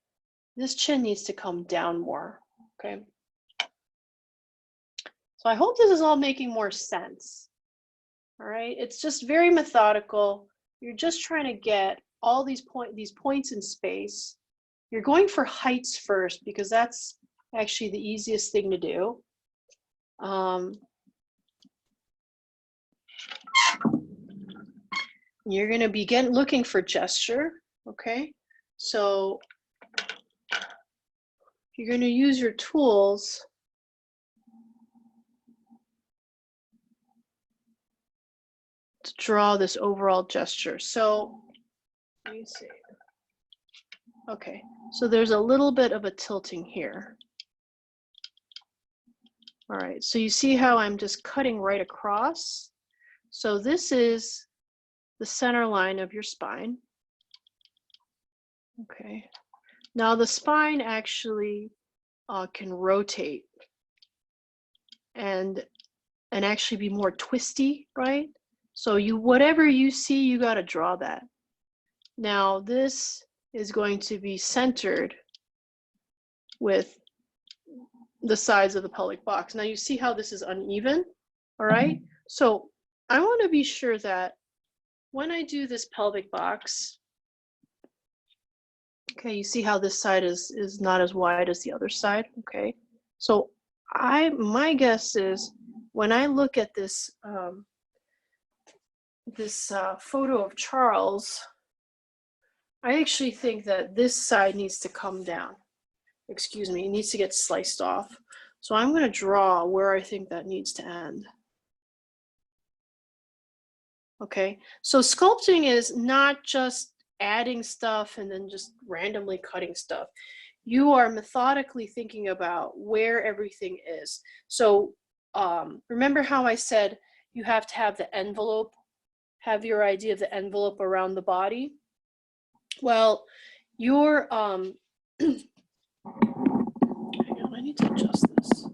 this chin needs to come down more. Okay. So I hope this is all making more sense. All right, it's just very methodical. You're just trying to get all these points in space. You're going for heights first because that's actually the easiest thing to do. You're going to begin looking for gesture. Okay, so you're going to use your tools to draw this overall gesture. So let me see. Okay, so there's a little bit of a tilting here. All right, so you see how I'm just cutting right across? So this is the center line of your spine. Okay, now the spine actually can rotate and actually be more twisty, right? So whatever you see, you got to draw that. Now this is going to be centered with the sides of the pelvic box. Now you see how this is uneven, all right? So I want to be sure that when I do this pelvic box, okay, you see how this side is not as wide as the other side, okay? So my guess is when I look at this photo of Charles, I actually think that this side needs to come down. Excuse me, it needs to get sliced off. So I'm going to draw where I think that needs to end. Okay, so sculpting is not just adding stuff and then just randomly cutting stuff. You are methodically thinking about where everything is. So remember how I said you have to have the envelope, have your idea of the envelope around the body? Well, your, hang on, I need to adjust this.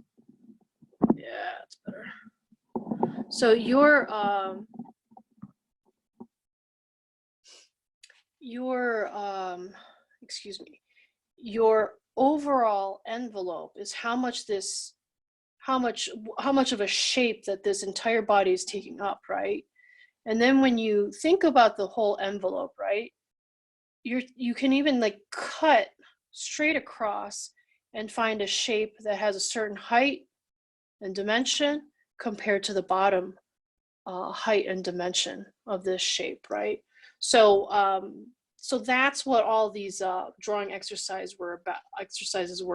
Yeah, it's better. So your excuse me, your overall envelope is how much of a shape that this entire body is taking up, right? And then when you think about the whole envelope, right, you can even like cut straight across and find a shape that has a certain height and dimension compared to the bottom height and dimension of this shape, right? So so that's what all these drawing exercises were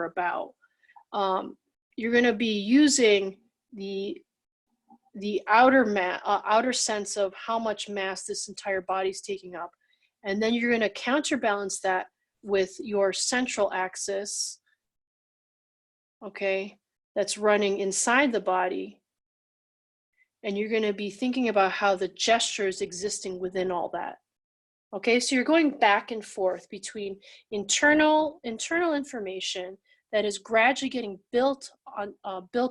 about. You're going to be using the outer sense of how much mass this entire body is taking up, and then you're going to counterbalance that with your central axis, okay, that's running inside the body, and you're going to be thinking about how the gesture is existing within all that. Okay, so you're going back and forth between internal information that is gradually getting built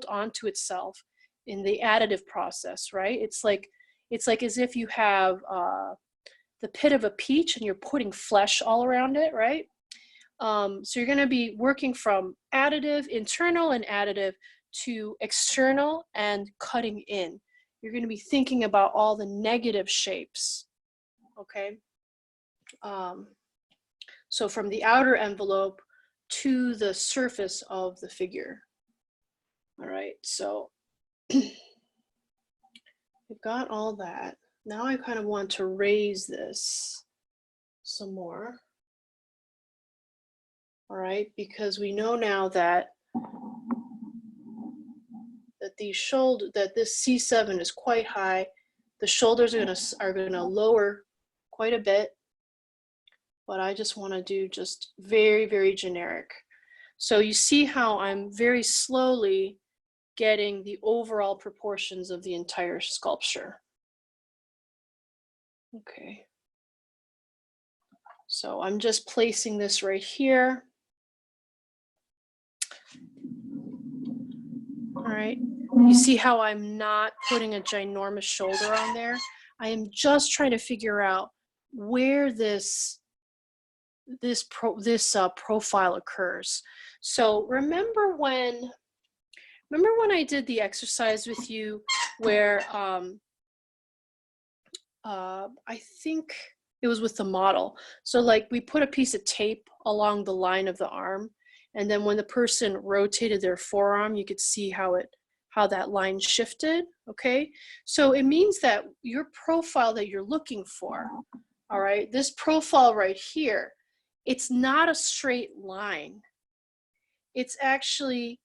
onto itself in the additive process, right? It's like as if you have the pit of a peach and you're putting flesh all around it, right? So you're going to be working from internal and additive to external and cutting in. You're going to be thinking about all the negative shapes, okay? So from the outer envelope to the surface of the figure. All right, so we've got all that. Now I kind of want to raise this some more. All right, because we know now that this C7 is quite high. The shoulders are gonna lower quite a bit, but I just want to do just very, very generic. So you see how I'm very slowly getting the overall proportions of the entire sculpture. Okay. So I'm just placing this right here. All right. You see how I'm not putting a ginormous shoulder on there? I am just trying to figure out where this profile occurs. So remember when I did the exercise with you where I think it was with the model. So like we put a piece of tape along the line of the arm, and then when the person rotated their forearm, you could see how that line shifted, okay? So it means that your profile that you're looking for, all right, this profile right here, it's not a straight line. It's actually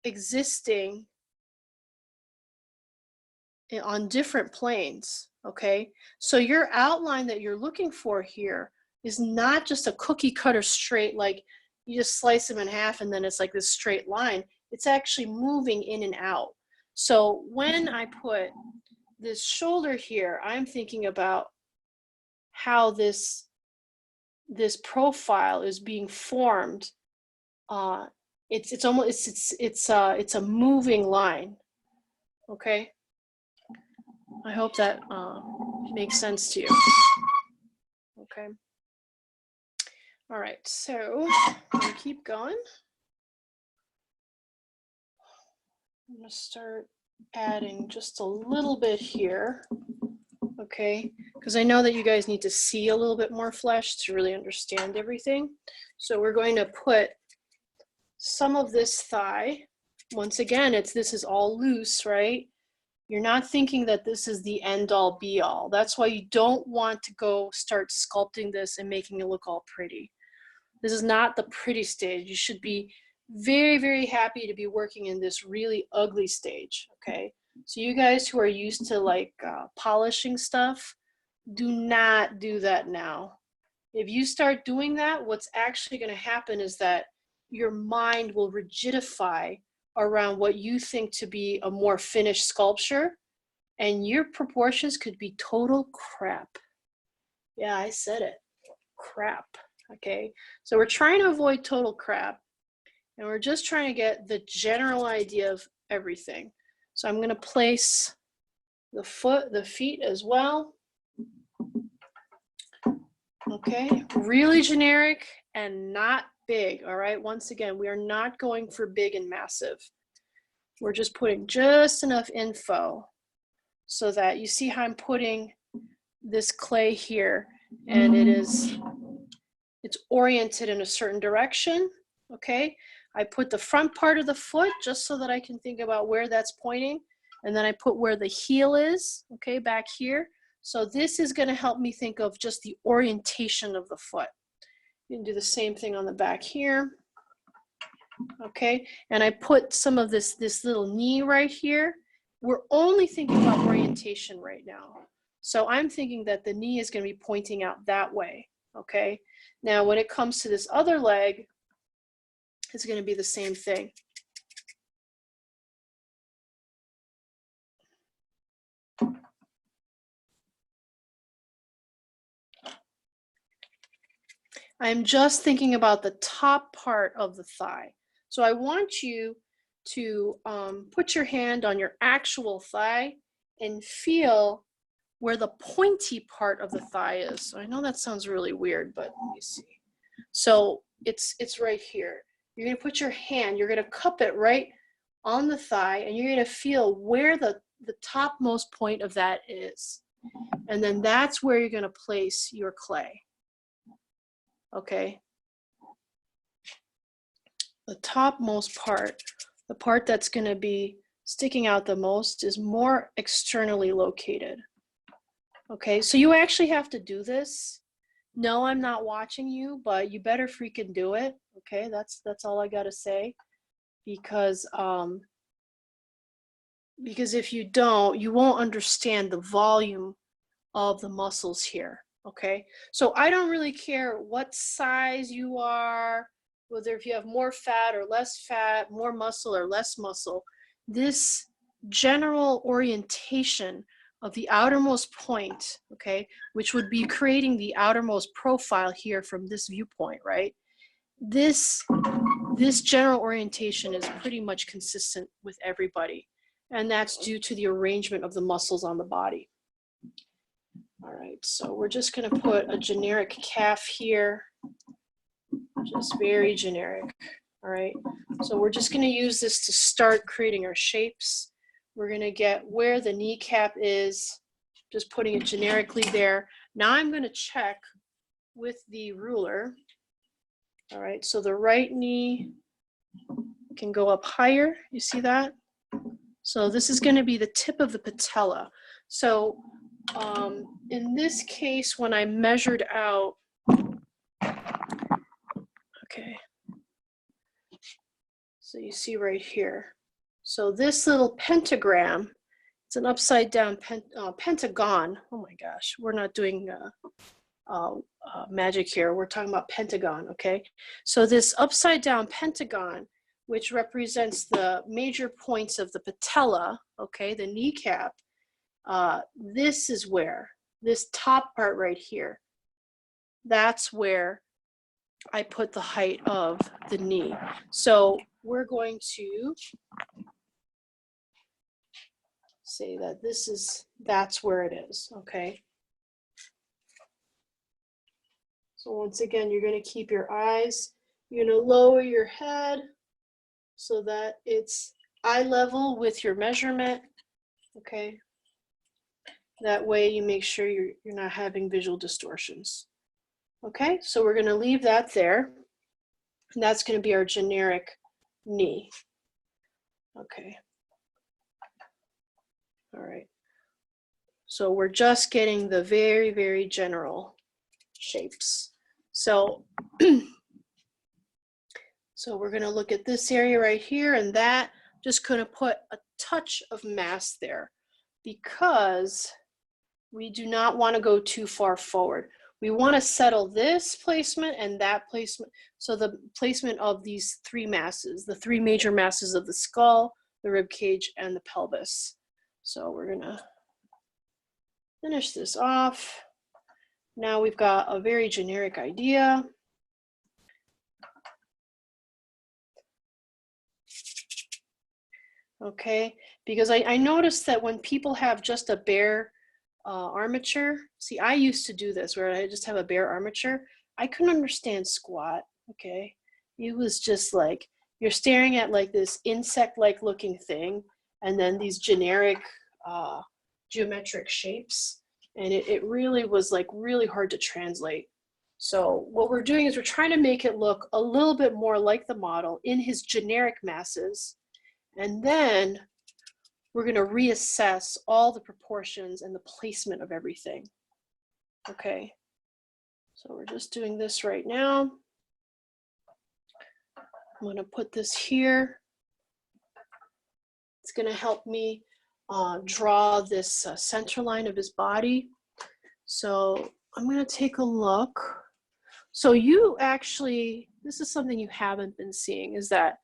existing on different planes, okay? So your outline that you're looking for here is not just a cookie cutter straight, like you just slice them in half and then it's like this straight line. It's actually moving in and out. So when I put this shoulder here, I'm thinking about how this profile is being formed. It's a moving line, okay? I hope that makes sense to you. Okay. All right, so I'm gonna keep going. I'm gonna start adding just a little bit here, okay? Because I know that you guys need to see a little bit more flesh to really understand everything. So we're going to put some of this thigh. Once again, this is all loose, right? You're not thinking that this is the end all be all. That's why you don't want to go start sculpting this and making it look all pretty. This is not the pretty stage. You should be very, very happy to be working in this really ugly stage, okay? So you guys who are used to like polishing stuff, do not do that now. If you start doing that, what's actually gonna happen is that your mind will rigidify around what you think to be a more finished sculpture, and your proportions could be total crap. Yeah, I said it, crap, okay? So we're trying to avoid total crap, and we're just trying to get the general idea of everything. So I'm gonna place the feet as well. Okay, really generic and not big, all right? Once again, we are not going for big and massive. We're just putting just enough info so that you see how I'm putting this clay here, and it's oriented in a certain direction, okay? I put the front part of the foot just so that I can think about where that's pointing, and then I put where the heel is, okay, back here. So this is gonna help me think of just the orientation of the foot. You can do the same thing on the back here, okay? And I put some of this little knee right here. We're only thinking about orientation right now. So I'm thinking that the knee is gonna be pointing out that way, okay? Now, when it comes to this other leg, it's gonna be the same thing. I'm just thinking about the top part of the thigh. So I want you to put your hand on your actual thigh and feel where the pointy part of the thigh is. So I know that sounds really weird, but let me see. So it's right here. You're gonna put your hand, you're gonna cup it right on the thigh, and you're gonna feel where the topmost point of that is. And then that's where you're gonna place your clay. Okay. The topmost part, the part that's going to be sticking out the most, is more externally located. Okay, so you actually have to do this No, I'm not watching you, but you better freaking do it. Okay, that's all I gotta say. Because because if you don't, you won't understand the volume of the muscles here. Okay, so I don't really care what size you are, whether if you have more fat or less fat, more muscle or less muscle. This general orientation of the outermost point, okay, which would be creating the outermost profile here from this viewpoint, right? This general orientation is pretty much consistent with everybody, and that's due to the arrangement of the muscles on the body. All right, so we're just going to put a generic calf here, just very generic. All right, so we're just going to use this to start creating our shapes. We're going to get where the kneecap is, just putting it generically there. Now I'm going to check with the ruler. All right, so the right knee can go up higher. You see that? So this is going to be the tip of the patella. So in this case, when I measured out, okay, so you see right here. So this little pentagram, it's an upside down pentagon. Oh my gosh, we're not doing magic here. We're talking about pentagon, okay? So this upside down pentagon, which represents the major points of the patella, okay, the kneecap, this is where, this top part right here, that's where I put the height of the knee. So we're going to say that that's where it is, okay? So once again, you're going to keep your eyes, you're going to lower your head so that it's eye level with your measurement, okay? That way you make sure you're not having visual distortions. Okay, so we're going to leave that there. And that's going to be our generic knee. Okay. All right. So we're just getting the very, very general shapes. So, so we're going to look at this area right here, and that just going to put a touch of mass there because we do not want to go too far forward. We want to settle this placement and that placement. So the placement of these three masses, the three major masses of the skull, the rib cage, and the pelvis. So we're going to finish this off. Now we've got a very generic idea. Okay, because I noticed that when people have just a bare armature, see, I used to do this where I just have a bare armature. I couldn't understand squat, okay? It was just like, you're staring at like this insect-like looking thing, and then these generic geometric shapes, and it really was like really hard to translate. So what we're doing is we're trying to make it look a little bit more like the model in his generic masses, and then we're going to reassess all the proportions and the placement of everything. Okay, so we're just doing this right now. I'm going to put this here. It's going to help me draw this center line of his body. So I'm going to take a look. So you actually, this is something you haven't been seeing, is that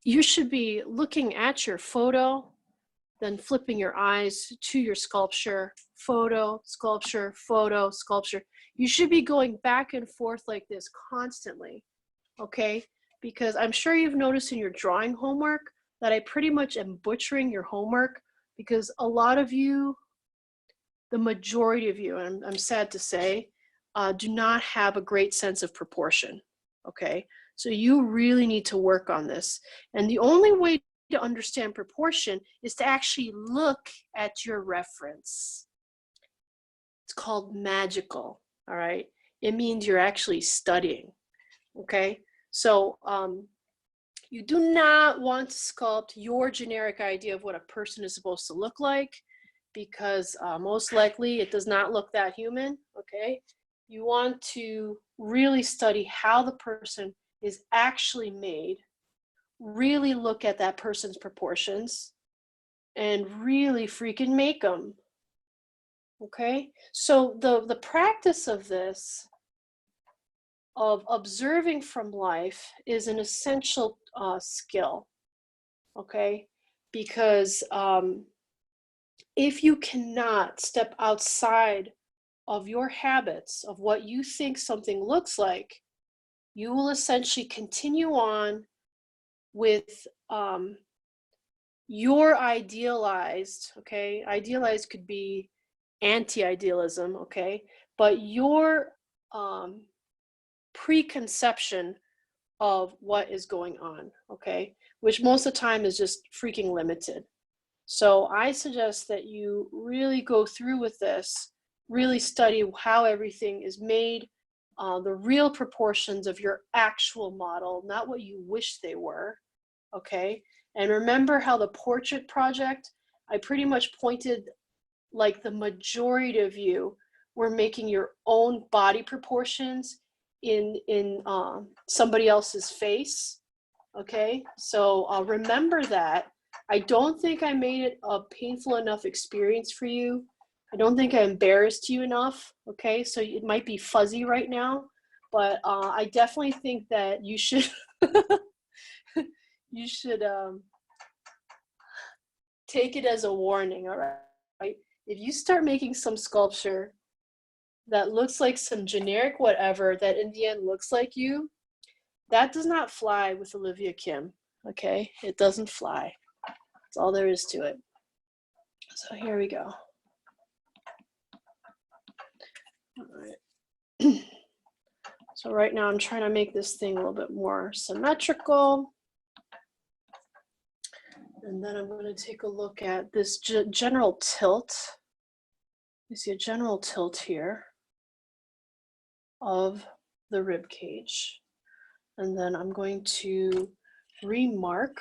you should be looking at your photo, then flipping your eyes to your sculpture, photo, sculpture, photo, sculpture. You should be going back and forth like this constantly, okay? Because I'm sure you've noticed in your drawing homework that I pretty much am butchering your homework because a lot of you, the majority of you, and I'm sad to say, do not have a great sense of proportion, okay? So you really need to work on this. And the only way to understand proportion is to actually look at your reference. It's called magical, all right? It means you're actually studying, okay? So you do not want to sculpt your generic idea of what a person is supposed to look like because most likely it does not look that human, okay? You want to really study how the person is actually made, really look at that person's proportions, and really freaking make them. Okay? So the practice of this, of observing from life, is an essential skill. Okay? Because if you cannot step outside of your habits, of what you think something looks like, you will essentially continue on with your idealized, okay? Idealized could be anti-idealism, okay? But your preconception of what is going on, okay? Which most of the time is just freaking limited. So I suggest that you really go through with this, really study how everything is made, the real proportions of your actual model, not what you wish they were, okay? And remember how the portrait project, I pretty much pointed like the majority of you were making your own body proportions in somebody else's face, okay? So remember that. I don't think I made it a painful enough experience for you. I don't think I embarrassed you enough, okay? So it might be fuzzy right now, but I definitely think that you should you should take it as a warning, all right? If you start making some sculpture that looks like some generic whatever that in the end looks like you, that does not fly with Olivia Kim, okay? It doesn't fly. That's all there is to it. So here we go. All right. So right now I'm trying to make this thing a little bit more symmetrical. And then I'm going to take a look at this general tilt. You see a general tilt here of the rib cage. And then I'm going to remark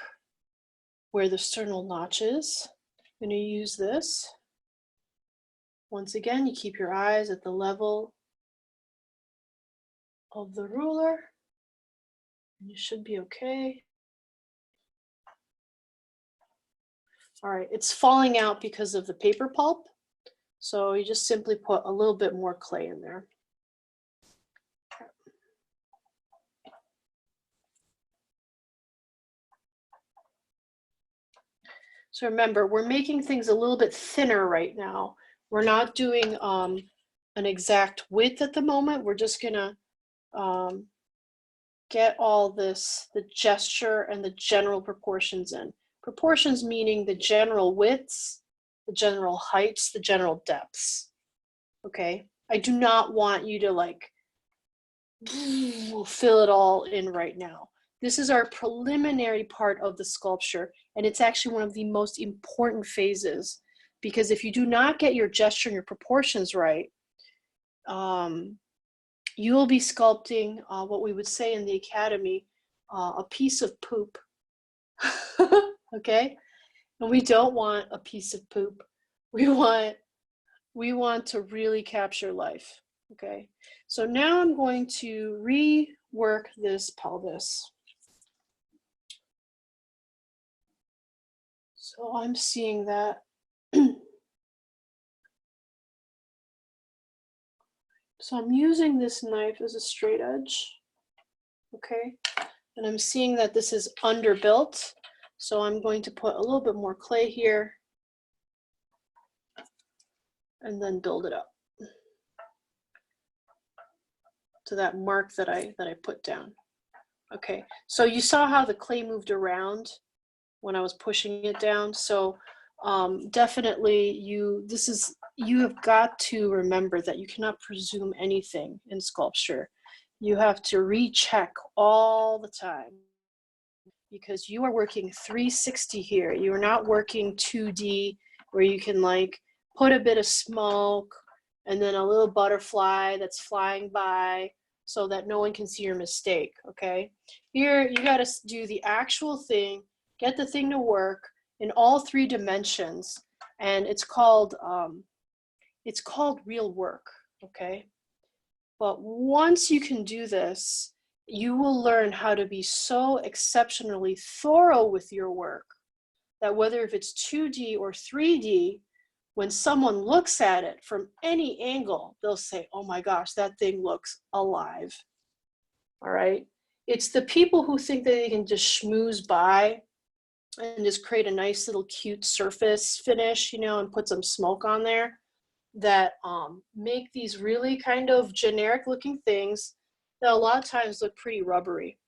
where the sternal notch is. I'm going to use this. Once again, you keep your eyes at the level of the ruler, and you should be okay. All right, it's falling out because of the paper pulp. So you just simply put a little bit more clay in there. So remember, we're making things a little bit thinner right now. We're not doing an exact width at the moment. We're just gonna get all this, the gesture and the general proportions in. Proportions meaning the general widths, the general heights, the general depths, okay? I do not want you to like fill it all in right now. This is our preliminary part of the sculpture, and it's actually one of the most important phases, because if you do not get your gesture and your proportions right, you will be sculpting what we would say in the academy, a piece of poop. Okay? And we don't want a piece of poop. We want to really capture life. Okay? So now I'm going to rework this pelvis. So I'm seeing that. So I'm using this knife as a straight edge. Okay? And I'm seeing that this is underbuilt. So I'm going to put a little bit more clay here and then build it up to that mark that I put down. Okay, so you saw how the clay moved around when I was pushing it down. So definitely you have got to remember that you cannot presume anything in sculpture. You have to recheck all the time, because you are working 360 here. You are not working 2D where you can like put a bit of smoke and then a little butterfly that's flying by so that no one can see your mistake, okay? Here, you gotta do the actual thing, get the thing to work in all 3 dimensions, and it's called real work, okay? But once you can do this, you will learn how to be so exceptionally thorough with your work that whether if it's 2D or 3D, when someone looks at it from any angle, they'll say, oh my gosh, that thing looks alive. All right. It's the people who think that they can just schmooze by and just create a nice little cute surface finish, you know, and put some smoke on there that make these really kind of generic looking things that a lot of times look pretty rubbery.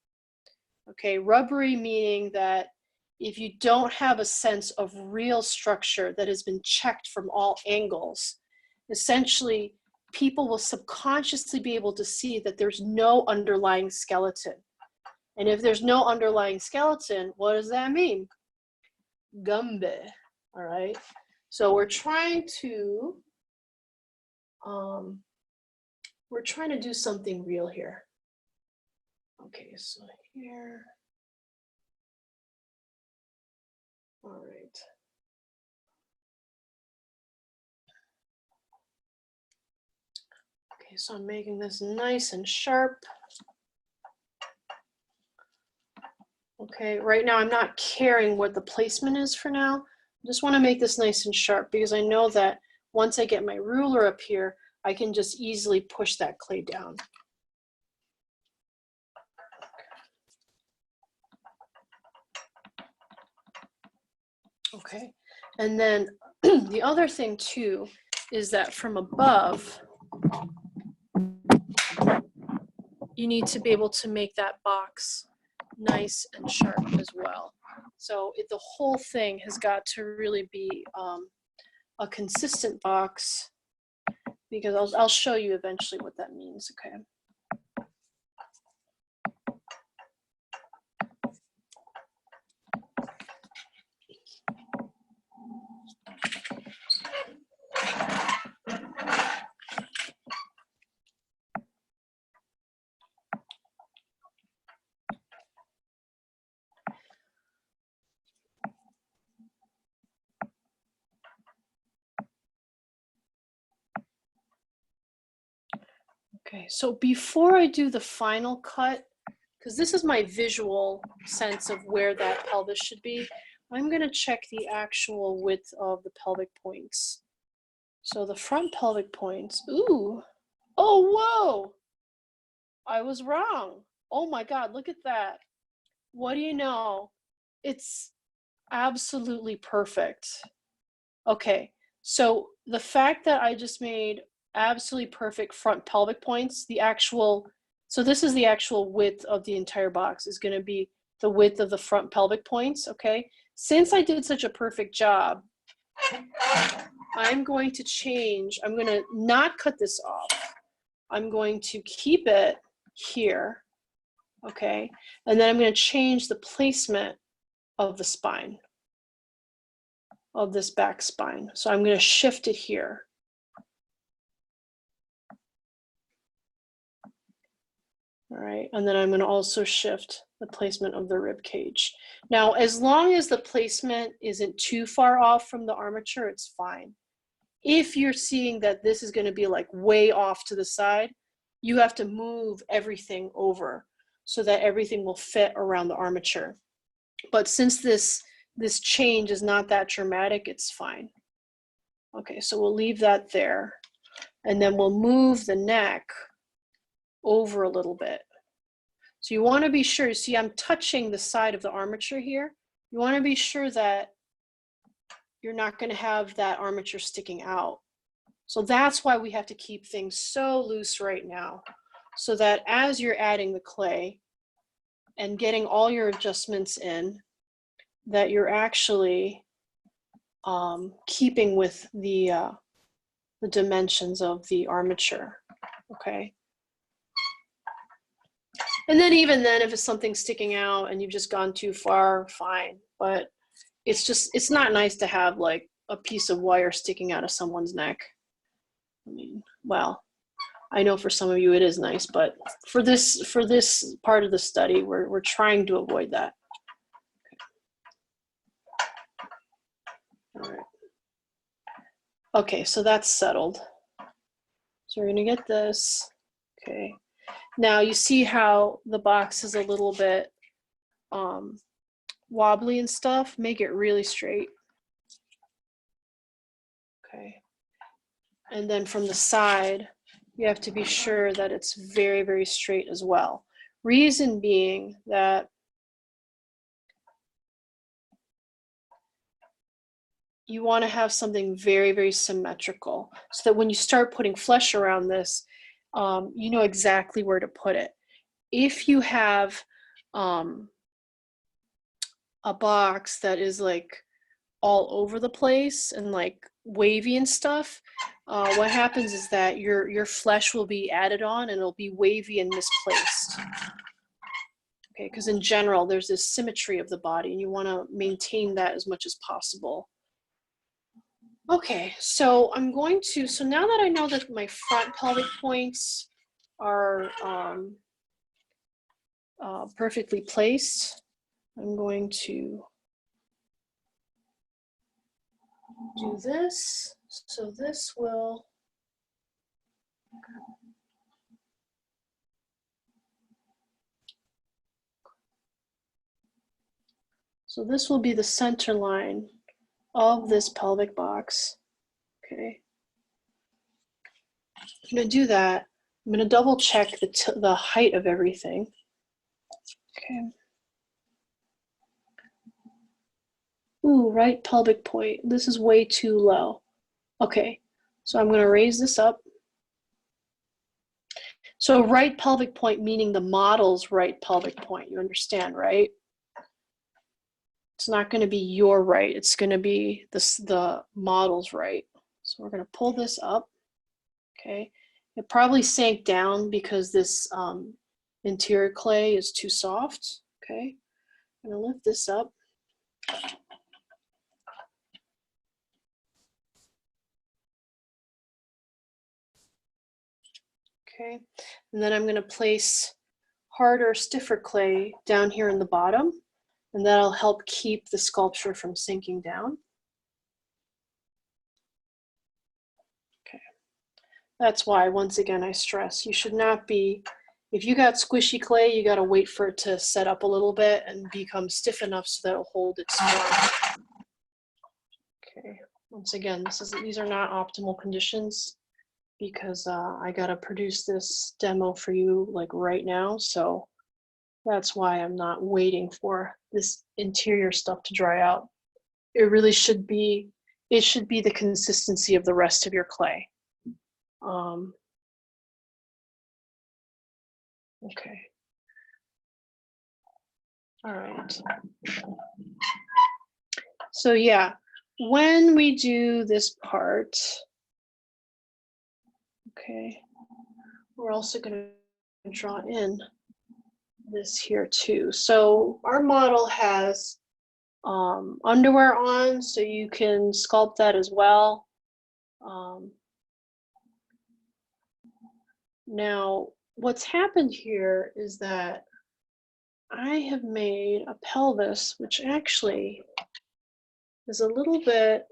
Okay, rubbery meaning that if you don't have a sense of real structure that has been checked from all angles, essentially people will subconsciously be able to see that there's no underlying skeleton. And if there's no underlying skeleton, what does that mean? Gumbe, all right? So we're trying to do something real here. Okay, so here. All right. Okay, so I'm making this nice and sharp. Okay, right now I'm not caring what the placement is for now. I just want to make this nice and sharp because I know that once I get my ruler up here, I can just easily push that clay down. Okay, and then the other thing too is that from above, you need to be able to make that box nice and sharp as well. So the whole thing has got to really be a consistent box, because I'll show you eventually what that means, okay? Okay, so before I do the final cut, because this is my visual sense of where that pelvis should be, I'm going to check the actual width of the pelvic points. So the front pelvic points, ooh, oh, whoa, I was wrong. Oh my God, look at that. What do you know? It's absolutely perfect. Okay, so the fact that I just made absolutely perfect front pelvic points, so this is the actual width of the entire box is going to be the width of the front pelvic points, okay? Since I did such a perfect job, I'm going to not cut this off. I'm going to keep it here, okay? And then I'm going to change the placement of the spine, of this back spine. So I'm going to shift it here. All right, and then I'm going to also shift the placement of the rib cage. Now, as long as the placement isn't too far off from the armature, it's fine. If you're seeing that this is going to be like way off to the side, you have to move everything over so that everything will fit around the armature. But since this change is not that dramatic, it's fine. Okay, so we'll leave that there. And then we'll move the neck over a little bit. So you want to be sure, see I'm touching the side of the armature here. You want to be sure that you're not going to have that armature sticking out. So that's why we have to keep things so loose right now, so that as you're adding the clay and getting all your adjustments in, that you're actually keeping with the dimensions of the armature, okay? And then even then, if it's something sticking out and you've just gone too far, fine. But it's not nice to have like a piece of wire sticking out of someone's neck. I mean, well, I know for some of you it is nice, but for this part of the study, we're trying to avoid that. All right. Okay, so that's settled. So we're gonna get this, Okay. Now you see how the box is a little bit wobbly and stuff. Make it really straight. Okay. And then from the side, you have to be sure that it's very, very straight as well. Reason being that you want to have something very, very symmetrical so that when you start putting flesh around this, you know exactly where to put it. If you have a box that is like all over the place and like wavy and stuff, what happens is that your flesh will be added on and it'll be wavy and misplaced. Okay, because in general, there's this symmetry of the body and you want to maintain that as much as possible. Okay, so I'm going to, so now that I know that my front pelvic points are perfectly placed, I'm going to do this. So this will, so this will be the center line of this pelvic box. Okay. I'm going to do that. I'm going to double check the height of everything. Okay. Ooh, right pelvic point. This is way too low. Okay, so I'm going to raise this up. So right pelvic point meaning the model's right pelvic point. You understand, right? It's not going to be your right. It's going to be the model's right. So we're going to pull this up. Okay. It probably sank down because this interior clay is too soft. Okay. I'm going to lift this up. Okay. And then I'm going to place harder, stiffer clay down here in the bottom, and that'll help keep the sculpture from sinking down. Okay. That's why, once again, I stress you should not be, if you got squishy clay, you got to wait for it to set up a little bit and become stiff enough so that it'll hold its form. Okay. Once again, these are not optimal conditions because I got to produce this demo for you like right now. So that's why I'm not waiting for this interior stuff to dry out. It really should be, it should be the consistency of the rest of your clay. Okay. All right. So yeah, when we do this part, okay, we're also going to draw in this here too. So our model has underwear on, so you can sculpt that as well. Now, what's happened here is that I have made a pelvis, which actually is a little bit,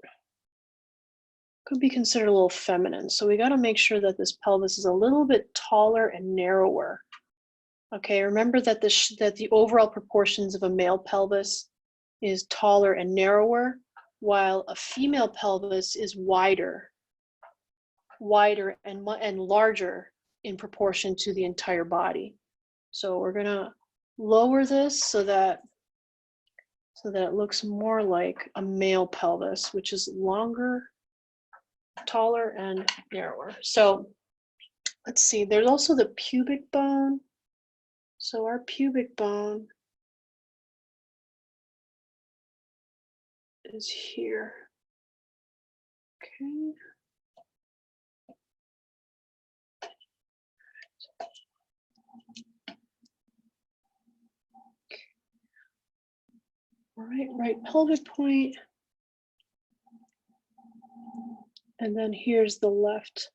could be considered a little feminine. So we got to make sure that this pelvis is a little bit taller and narrower. Okay, remember that the overall proportions of a male pelvis is taller and narrower, while a female pelvis is wider and larger in proportion to the entire body. So we're gonna lower this so that it looks more like a male pelvis, which is longer, taller, and narrower. So let's see, there's also the pubic bone. So our pubic bone is here. Okay. All right, right pelvic point. And then here's the left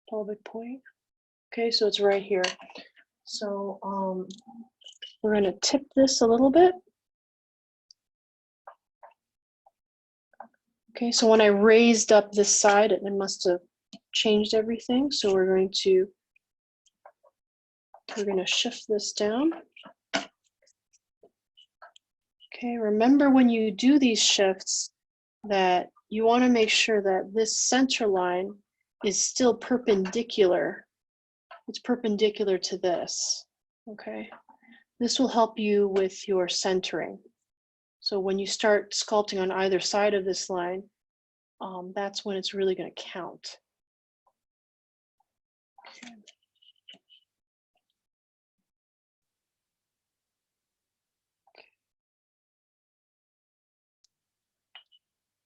pelvic point. Okay, so it's right here. So we're going to tip this a little bit. Okay, so when I raised up this side, it must have changed everything. So we're going to We're going to shift this down. Okay, remember when you do these shifts that you want to make sure that this center line is still perpendicular. It's perpendicular to this, okay? This will help you with your centering. So when you start sculpting on either side of this line, that's when it's really going to count. Okay.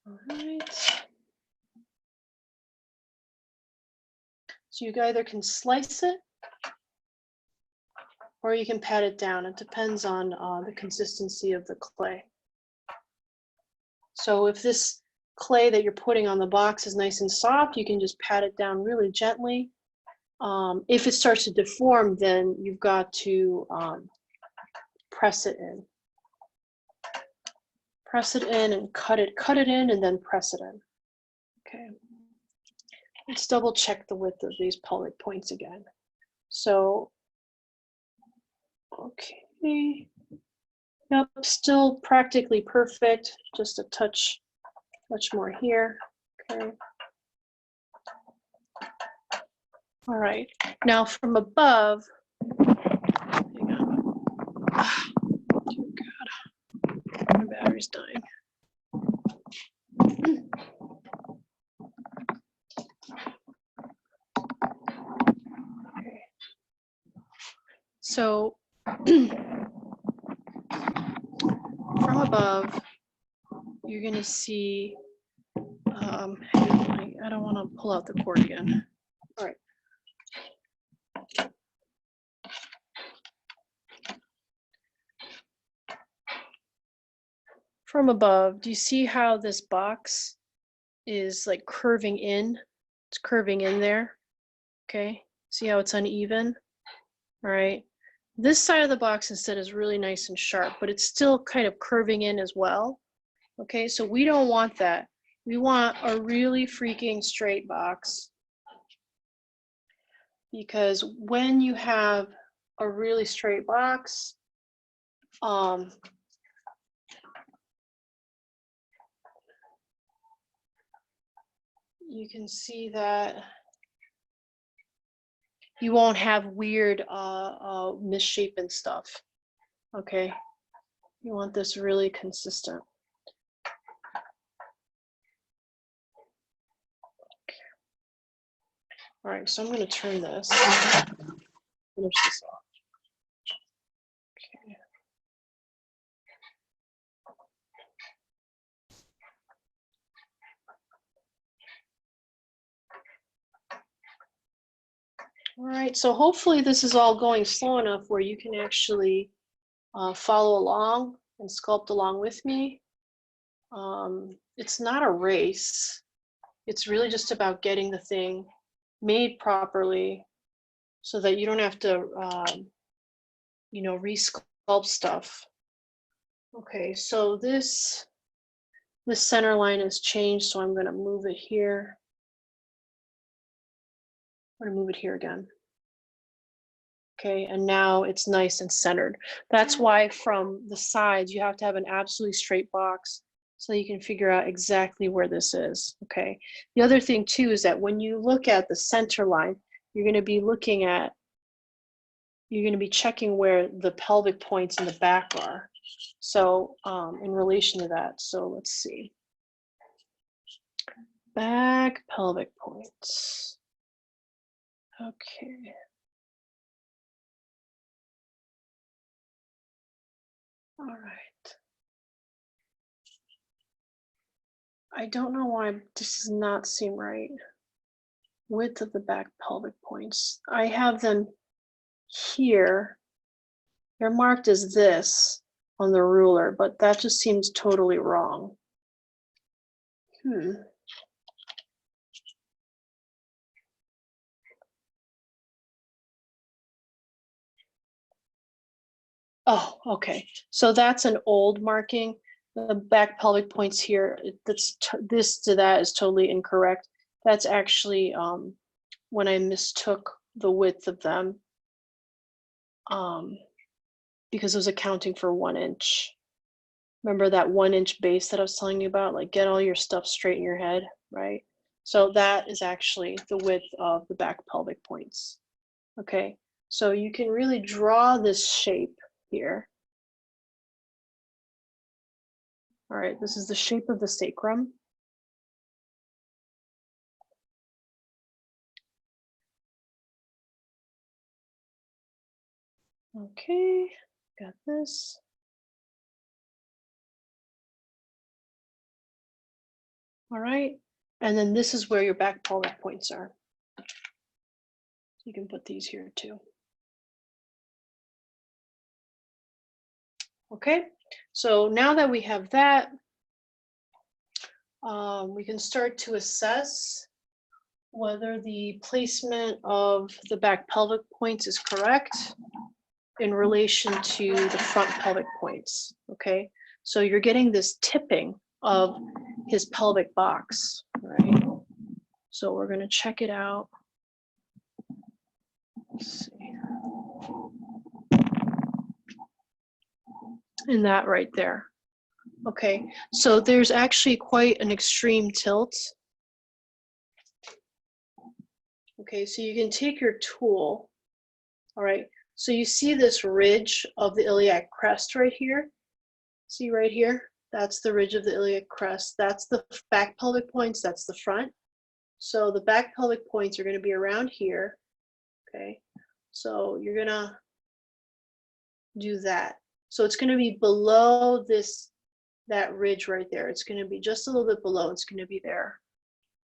All right. So you either can slice it or you can pat it down. It depends on the consistency of the clay. So if this clay that you're putting on the box is nice and soft, you can just pat it down really gently. If it starts to deform, then you've got to press it in. Press it in and cut it in and then press it in. Okay. Let's double check the width of these pelvic points again. So, okay. Yep, still practically perfect. Just a touch more here. Okay. All right. Now from above, hang on. Oh God, my battery's dying. Okay. So from above, you're going to see, I don't want to pull out the cord again. All right. From above, do you see how this box is like curving in? It's curving in there. Okay. See how it's uneven? All right. This side of the box instead is really nice and sharp, but it's still kind of curving in as well. Okay, so we don't want that. We want a really freaking straight box, because when you have a really straight box, you can see that you won't have weird misshapen stuff. Okay, you want this really consistent. All right, so I'm going to turn this. Finish this off. Okay. All right, so hopefully this is all going slow enough where you can actually follow along and sculpt along with me. It's not a race. It's really just about getting the thing made properly so that you don't have to, you know, re-sculpt stuff. Okay, so this center line has changed, so I'm going to move it here. I'm going to move it here again. Okay, and now it's nice and centered. That's why from the sides you have to have an absolutely straight box so you can figure out exactly where this is. Okay, the other thing too is that when you look at the center line, you're going to be looking at, you're going to be checking where the pelvic points in the back are. So in relation to that, so let's see. Back pelvic points. Okay. All right. I don't know why this does not seem right. Width of the back pelvic points. I have them here. They're marked as this on the ruler, but that just seems totally wrong. Oh, okay. So that's an old marking. The back pelvic points here, this to that is totally incorrect. That's actually when I mistook the width of them. because it was accounting for 1 inch. Remember that 1-inch base that I was telling you about? Like, get all your stuff straight in your head, right? So that is actually the width of the back pelvic points. Okay, so you can really draw this shape here. All right, this is the shape of the sacrum. Okay, got this. All right, and then this is where your back pelvic points are. You can put these here too. Okay, so now that we have that, we can start to assess whether the placement of the back pelvic points is correct in relation to the front pelvic points. Okay, so you're getting this tipping of his pelvic box, right? So we're going to check it out. Let's see. And that right there. Okay, so there's actually quite an extreme tilt. Okay, so you can take your tool. All right, so you see this ridge of the iliac crest right here? See right here? That's the ridge of the iliac crest. That's the back pelvic points, that's the front. So the back pelvic points are going to be around here. Okay, so you're going to do that. So it's going to be below this, that ridge right there. It's going to be just a little bit below. It's going to be there.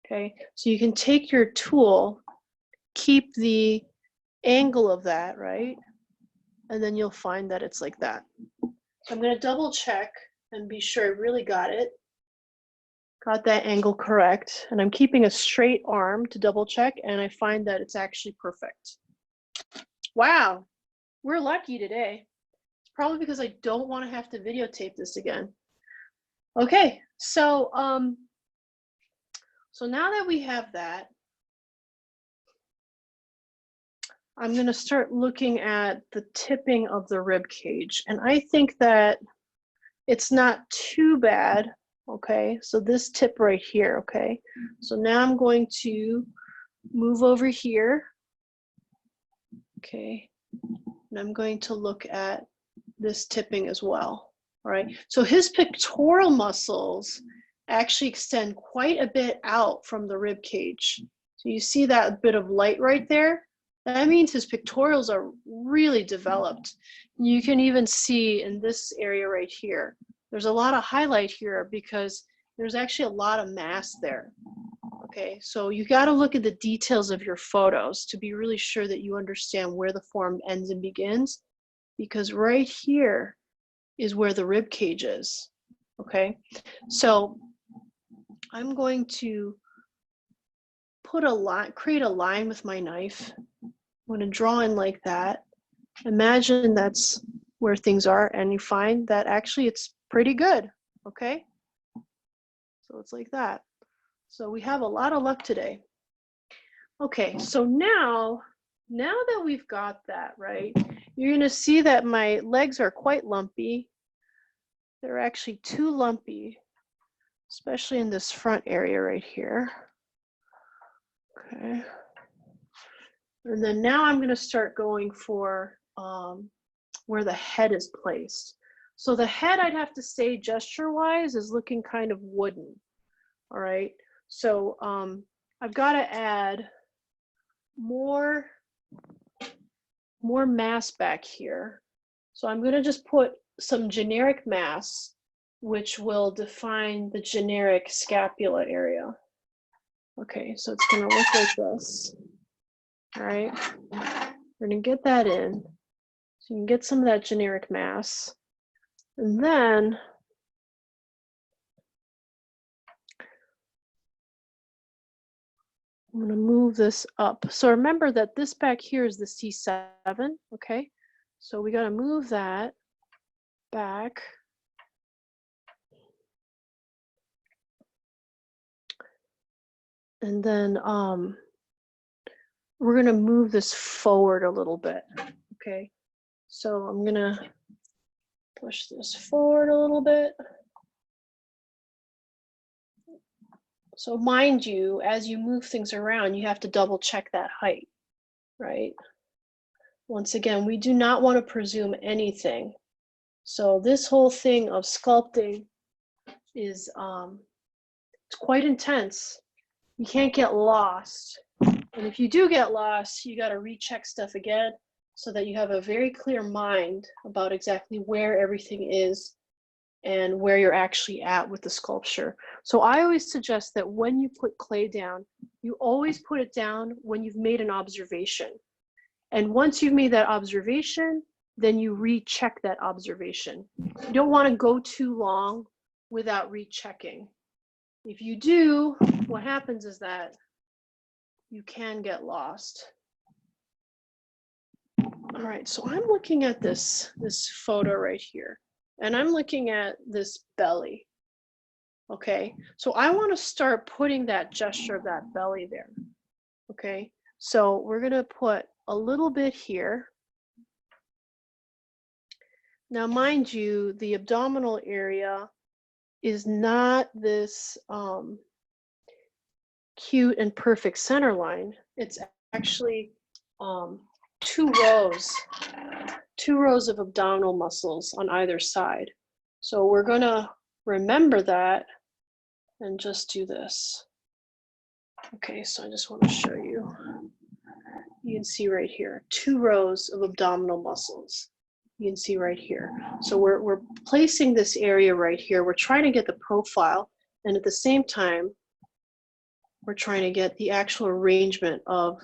Okay, so you can take your tool, keep the angle of that, right? And then you'll find that it's like that. So I'm going to double check and be sure I really got it. Got that angle correct. And I'm keeping a straight arm to double check, and I find that it's actually perfect. Wow, we're lucky today. It's probably because I don't want to have to videotape this again. Okay, so now that we have that, I'm going to start looking at the tipping of the rib cage, and I think that it's not too bad. Okay, so this tip right here. Okay, so now I'm going to move over here. Okay, and I'm going to look at this tipping as well. All right, so his pectoral muscles actually extend quite a bit out from the rib cage. So you see that bit of light right there? That means his pectorals are really developed. You can even see in this area right here, there's a lot of highlight here because there's actually a lot of mass there. Okay, so you got to look at the details of your photos to be really sure that you understand where the form ends and begins, because right here is where the rib cage is. Okay, so I'm going to put a line, create a line with my knife. I'm going to draw in like that. Imagine that's where things are, and you find that actually it's pretty good. Okay, so it's like that. So we have a lot of luck today. Okay, so now that we've got that, right, you're going to see that my legs are quite lumpy. They're actually too lumpy, especially in this front area right here. Okay. And then now I'm going to start going for where the head is placed. So the head, I'd have to say gesture-wise, is looking kind of wooden. All right. So I've got to add more mass back here. So I'm going to just put some generic mass, which will define the generic scapula area. Okay, so it's going to look like this. All right, we're going to get that in. So you can get some of that generic mass. And then I'm going to move this up. So remember that this back here is the C7, okay? So we got to move that back. And then we're going to move this forward a little bit, okay? So I'm gonna push this forward a little bit. So mind you, as you move things around, you have to double check that height, right? Once again, we do not want to presume anything. So this whole thing of sculpting is it's quite intense. You can't get lost. And if you do get lost, you got to recheck stuff again so that you have a very clear mind about exactly where everything is and where you're actually at with the sculpture. So I always suggest that when you put clay down, you always put it down when you've made an observation. And once you've made that observation, then you recheck that observation. You don't want to go too long without rechecking. If you do, what happens is that you can get lost. All right, so I'm looking at this photo right here, and I'm looking at this belly. Okay, so I want to start putting that gesture of that belly there. Okay, so we're going to put a little bit here. Now, mind you, the abdominal area is not this cute and perfect center line. It's actually two rows of abdominal muscles on either side. So we're going to remember that and just do this. Okay, so I just want to show you. You can see right here, 2 rows of abdominal muscles. You can see right here. So we're placing this area right here. We're trying to get the profile, and at the same time, we're trying to get the actual arrangement of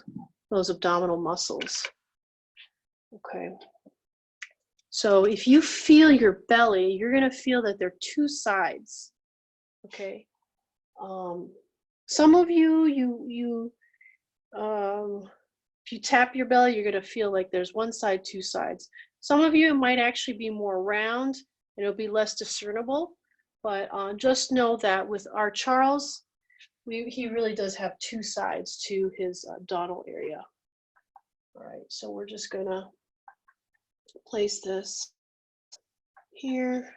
those abdominal muscles. Okay. So if you feel your belly, you're going to feel that there are 2 sides. Okay. Some of you, if you tap your belly, you're going to feel like there's 1 side, 2 sides. Some of you, it might actually be more round, and it'll be less discernible. But just know that with our Charles, he really does have 2 sides to his abdominal area. All right, so we're just going to place this here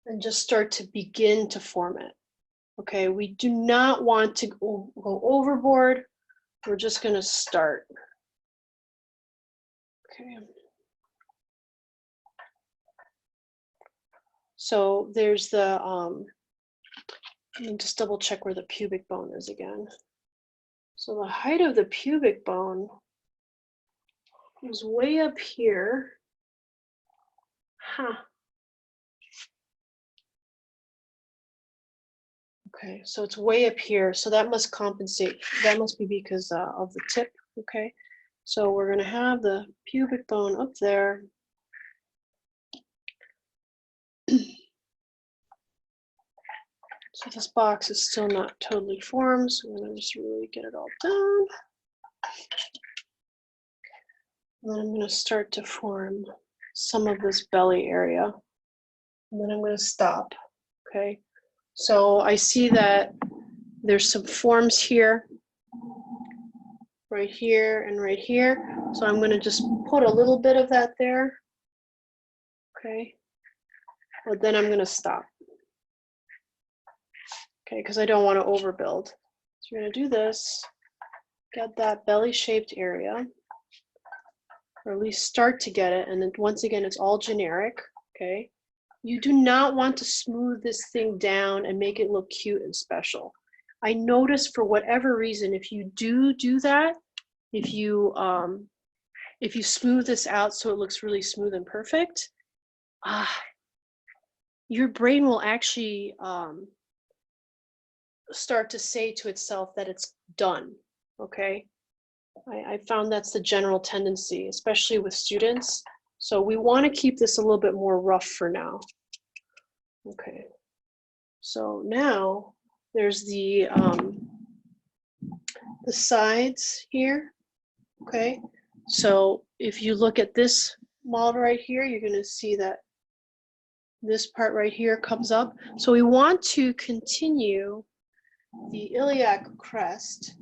and just start to begin to form it. Okay, we do not want to go overboard. We're just going to start. Okay. So there's the, let me just double check where the pubic bone is again. So the height of the pubic bone is way up here. Huh. Okay, so it's way up here. So that must compensate. That must be because of the tip. Okay, so we're going to have the pubic bone up there. So this box is still not totally formed, so I'm going to just really get it all done. And then I'm going to start to form some of this belly area. And then I'm going to stop. Okay, so I see that there's some forms here, right here and right here. So I'm going to just put a little bit of that there. Okay, but then I'm going to stop. Okay, because I don't want to overbuild. So we're going to do this, get that belly-shaped area, or at least start to get it, and then once again, it's all generic, okay? You do not want to smooth this thing down and make it look cute and special. I notice for whatever reason, if you do that, if you smooth this out so it looks really smooth and perfect, your brain will actually start to say to itself that it's done, okay? I found that's the general tendency, especially with students. So we want to keep this a little bit more rough for now. Okay, so now there's the sides here, okay? So if you look at this model right here, you're going to see that this part right here comes up. So we want to continue the iliac crest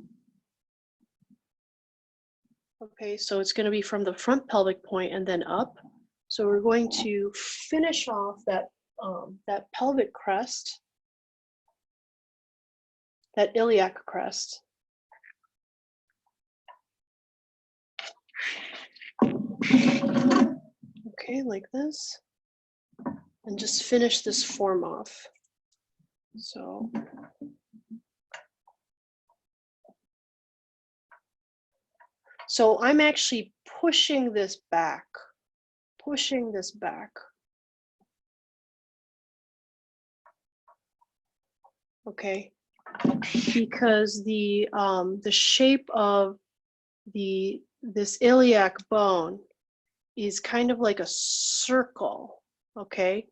Okay, so it's going to be from the front pelvic point and then up. So we're going to finish off that pelvic crest, that iliac crest. Okay, like this, and just finish this form off. So I'm actually pushing this back. Okay, because the shape of this iliac bone is kind of like a circle. Okay,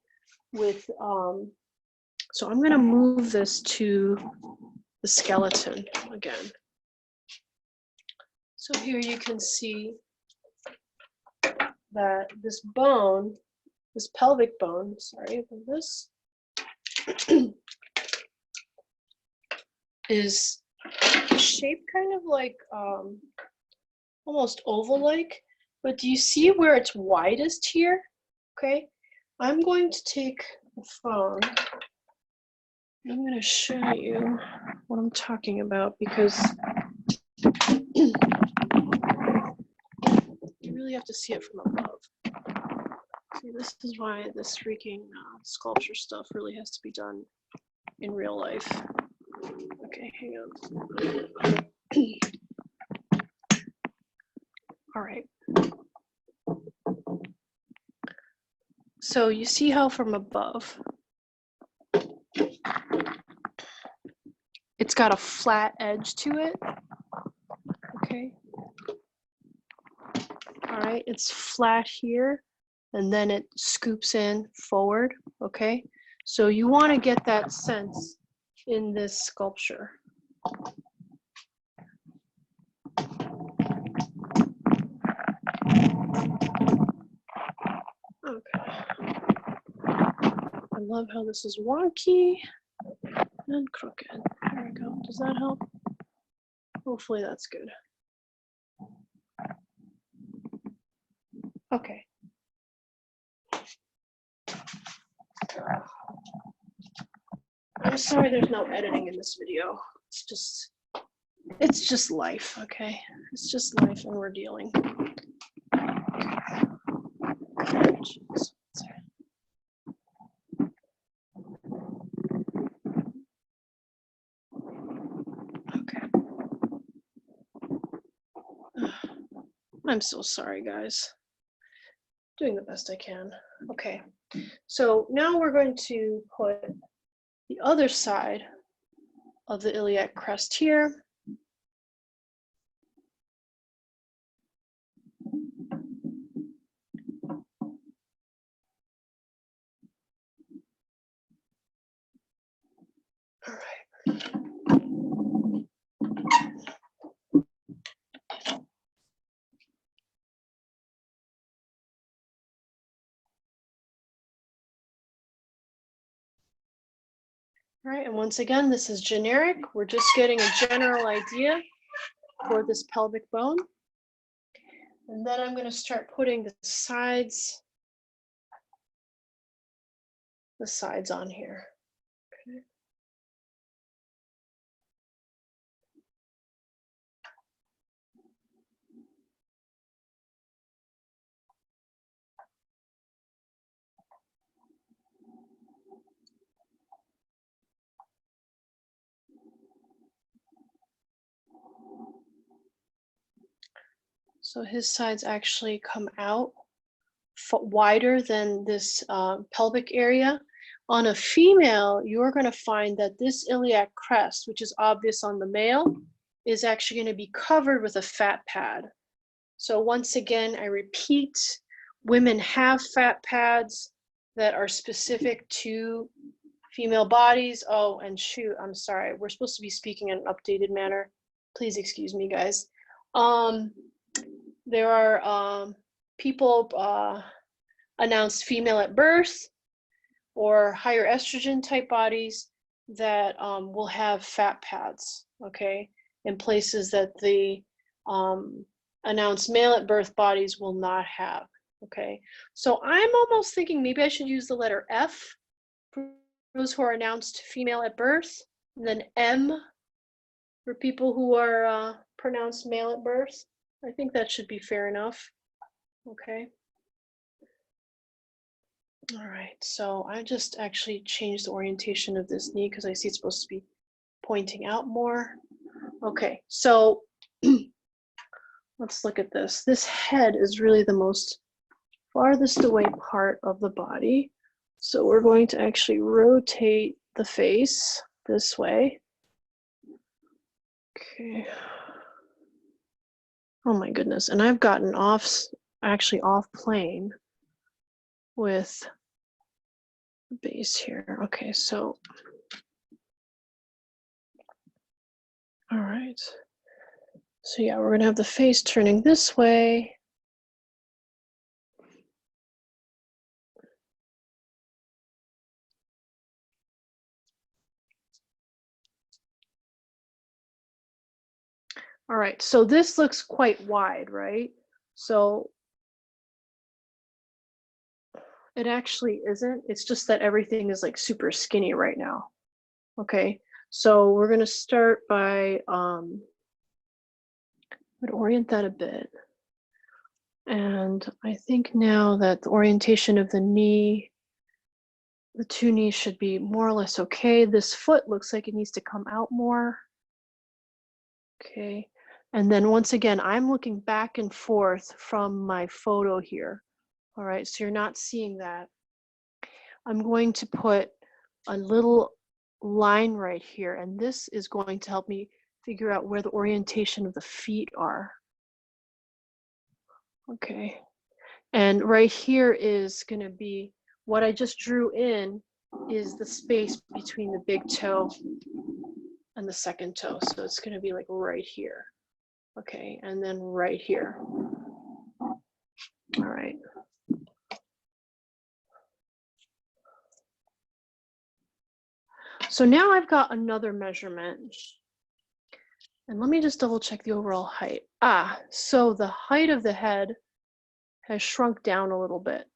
with so I'm going to move this to the skeleton again. So here you can see that this bone, this pelvic bone, sorry about this, is shaped kind of like almost oval-like, but do you see where it's widest here? Okay, I'm going to take the phone. I'm going to show you what I'm talking about because you really have to see it from above. See, this is why this freaking sculpture stuff really has to be done in real life. Okay, hang on. All right. So you see how from above, it's got a flat edge to it. Okay. All right, it's flat here, and then it scoops in forward. Okay. So you want to get that sense in this sculpture. Okay. I love how this is wonky and crooked. There we go. Does that help? Hopefully that's good. Okay. I'm sorry there's no editing in this video. It's just life, okay? It's just life and we're dealing. Jeez. Okay. I'm so sorry, guys. Doing the best I can. Okay. So now we're going to put the other side of the iliac crest here. All right. All right, and once again, this is generic. We're just getting a general idea for this pelvic bone. And then I'm going to start putting the sides on here. Okay. So his sides actually come out wider than this pelvic area. On a female, you're going to find that this iliac crest, which is obvious on the male, is actually going to be covered with a fat pad. So once again, I repeat, women have fat pads that are specific to female bodies. Oh, and shoot, I'm sorry. We're supposed to be speaking in an updated manner. Please excuse me, guys. There are people announced female at birth or higher estrogen type bodies that will have fat pads, okay, in places that the announced male at birth bodies will not have. Okay, so I'm almost thinking maybe I should use the letter F for those who are announced female at birth, and then M for people who are pronounced male at birth. I think that should be fair enough. Okay. All right, so I just actually changed the orientation of this knee because I see it's supposed to be pointing out more. Okay, so let's look at this. This head is really the most farthest away part of the body. So we're going to actually rotate the face this way. Okay. Oh my goodness, and I've gotten actually off plane with base here. Okay, so, all right. So yeah, we're gonna have the face turning this way. All right, so this looks quite wide, right? So it actually isn't. It's just that everything is like super skinny right now. Okay, so we're gonna start by, would orient that a bit. And I think now that the orientation of the knee, the two knees should be more or less okay. This foot looks like it needs to come out more. Okay, and then once again, I'm looking back and forth from my photo here. All right, so you're not seeing that. I'm going to put a little line right here, and this is going to help me figure out where the orientation of the feet are. Okay, and right here is going to be what I just drew in is the space between the big toe and the second toe. So it's going to be like right here. Okay, and then right here. All right. So now I've got another measurement. And let me just double check the overall height. So the height of the head has shrunk down a little bit.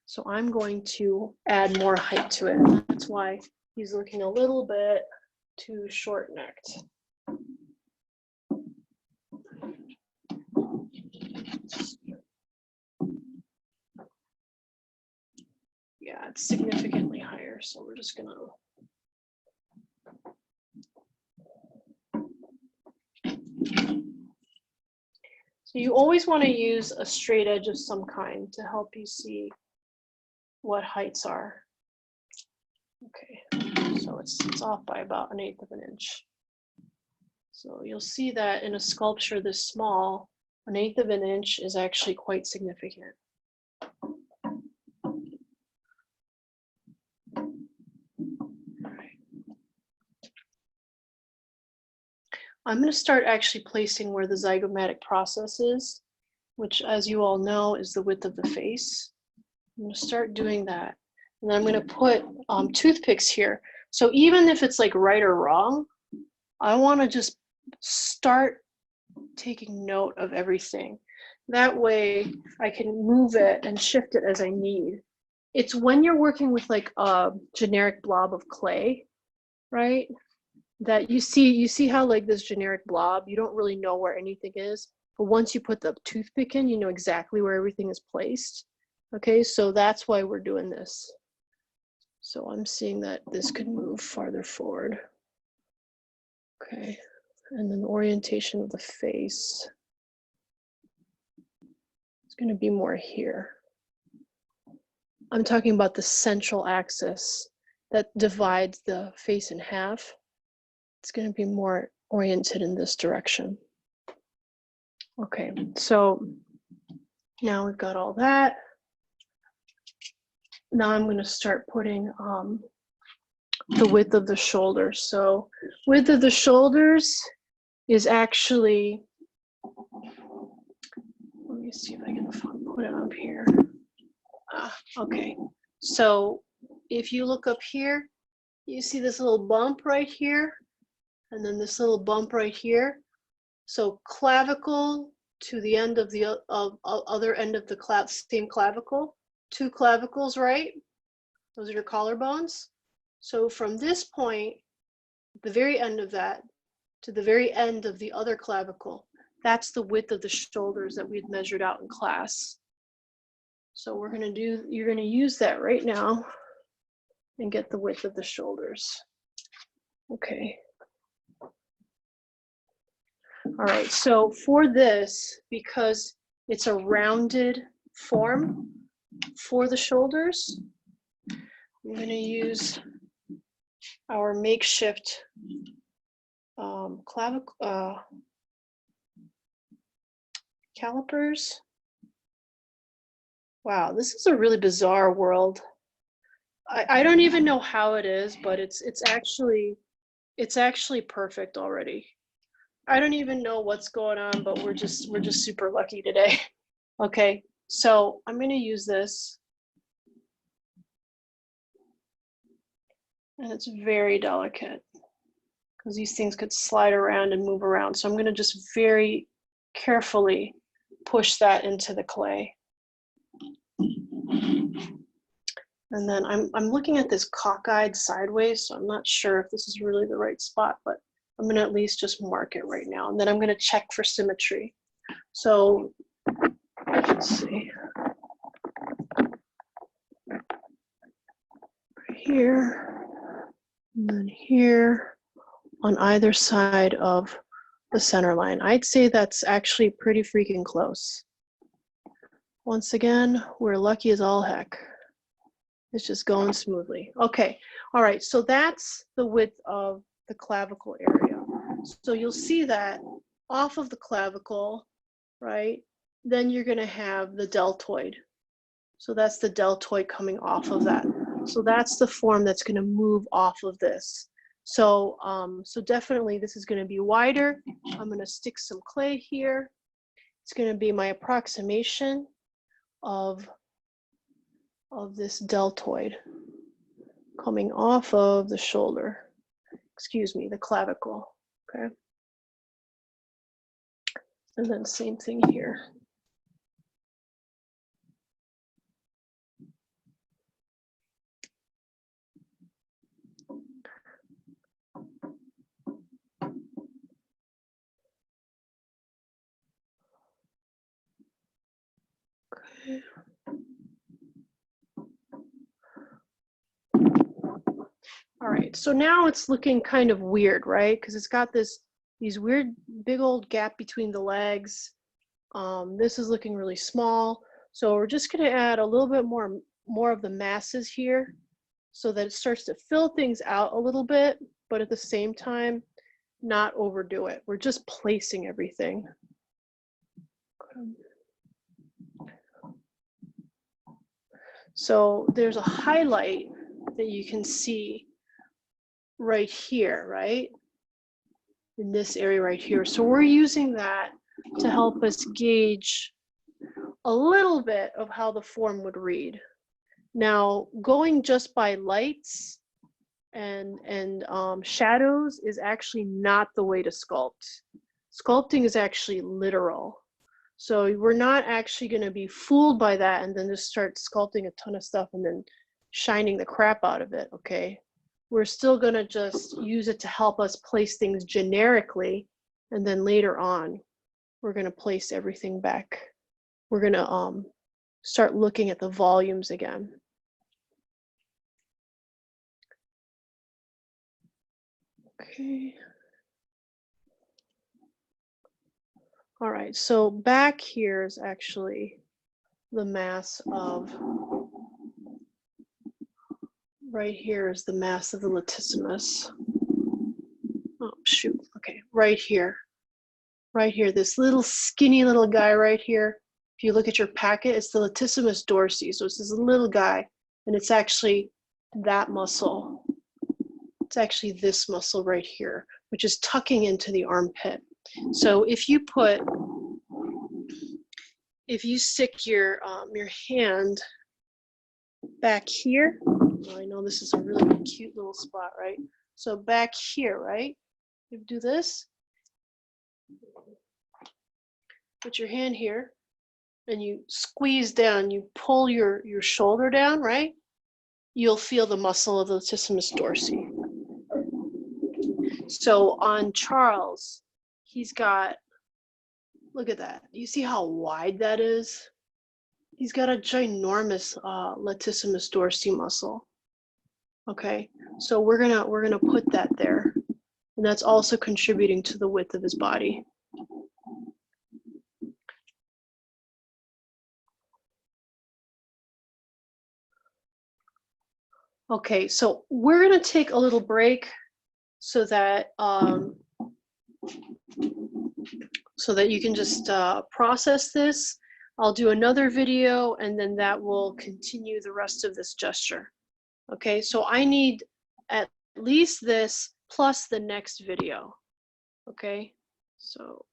So I'm going to add more height to it. That's why he's looking a little bit too short-necked. Yeah, it's significantly higher, so we're just gonna. So you always want to use a straight edge of some kind to help you see what heights are. Okay, so it's off by about 1/8 of an inch. So you'll see that in a sculpture this small, 1/8 of an inch is actually quite significant. I'm going to start actually placing where the zygomatic process is, which, as you all know, is the width of the face. I'm going to start doing that. And then I'm going to put toothpicks here. So even if it's like right or wrong, I want to just start taking note of everything. That way I can move it and shift it as I need. It's when you're working with like a generic blob of clay, right? That you see how like this generic blob, you don't really know where anything is, but once you put the toothpick in, you know exactly where everything is placed. Okay, so that's why we're doing this. So I'm seeing that this could move farther forward. Okay, and then the orientation of the face is going to be more here. I'm talking about the central axis that divides the face in half. It's going to be more oriented in this direction. Okay, so now we've got all that. Now I'm going to start putting the width of the shoulders. So width of the shoulders is actually, let me see if I can put it up here. Okay, so if you look up here, you see this little bump right here, and then this little bump right here. So clavicle to the end of the other end of the same clavicle. 2 clavicles, right? Those are your collarbones. So from this point, the very end of that, to the very end of the other clavicle, that's the width of the shoulders that we'd measured out in class. So you're gonna use that right now and get the width of the shoulders. Okay. All right, so for this, because it's a rounded form for the shoulders, I'm gonna use our makeshift calipers. Wow, this is a really bizarre world. I don't even know how it is, but it's actually perfect already. I don't even know what's going on, but we're just super lucky today. Okay, so I'm gonna use this. And it's very delicate because these things could slide around and move around. So I'm gonna just very carefully push that into the clay. And then I'm looking at this cockeyed sideways, so I'm not sure if this is really the right spot, but I'm gonna at least just mark it right now. And then I'm gonna check for symmetry. So let's see. Right here, and then here on either side of the center line. I'd say that's actually pretty freaking close. Once again, we're lucky as all heck. It's just going smoothly. Okay, all right, so that's the width of the clavicle area. So you'll see that off of the clavicle, right? Then you're gonna have the deltoid. So that's the deltoid coming off of that. So that's the form that's gonna move off of this. So, so definitely this is gonna be wider. I'm gonna stick some clay here. It's gonna be my approximation of this deltoid coming off of the shoulder, excuse me, the clavicle, okay? And then same thing here. Okay. All right, so now it's looking kind of weird, right? Because it's got these weird big old gap between the legs. This is looking really small. So we're just gonna add a little bit more of the masses here so that it starts to fill things out a little bit, but at the same time, not overdo it. We're just placing everything. So there's a highlight that you can see right here, right? In this area right here. So we're using that to help us gauge a little bit of how the form would read. Now, going just by lights and shadows is actually not the way to sculpt. Sculpting is actually literal. So we're not actually going to be fooled by that and then just start sculpting a ton of stuff and then shining the crap out of it, okay? We're still going to just use it to help us place things generically, and then later on, we're going to place everything back. We're going to start looking at the volumes again. Okay. All right, so back here is actually the mass of, right here is the mass of the latissimus. Oh, shoot, okay, right here, this little skinny little guy right here. If you look at your packet, it's the latissimus dorsi, so it's this little guy, and it's actually that muscle. It's actually this muscle right here, which is tucking into the armpit. So if you stick your hand back here, well, I know this is a really cute little spot, right? So back here, right? You do this. put your hand here and you squeeze down, you pull your shoulder down, right? You'll feel the muscle of the latissimus dorsi. So on Charles, he's got, look at that. You see how wide that is? He's got a ginormous latissimus dorsi muscle. Okay, so we're gonna put that there, and that's also contributing to the width of his body. Okay, so we're gonna take a little break so that you can just process this. I'll do another video, and then that will continue the rest of this gesture. Okay, so I need at least this plus the next video. Okay, so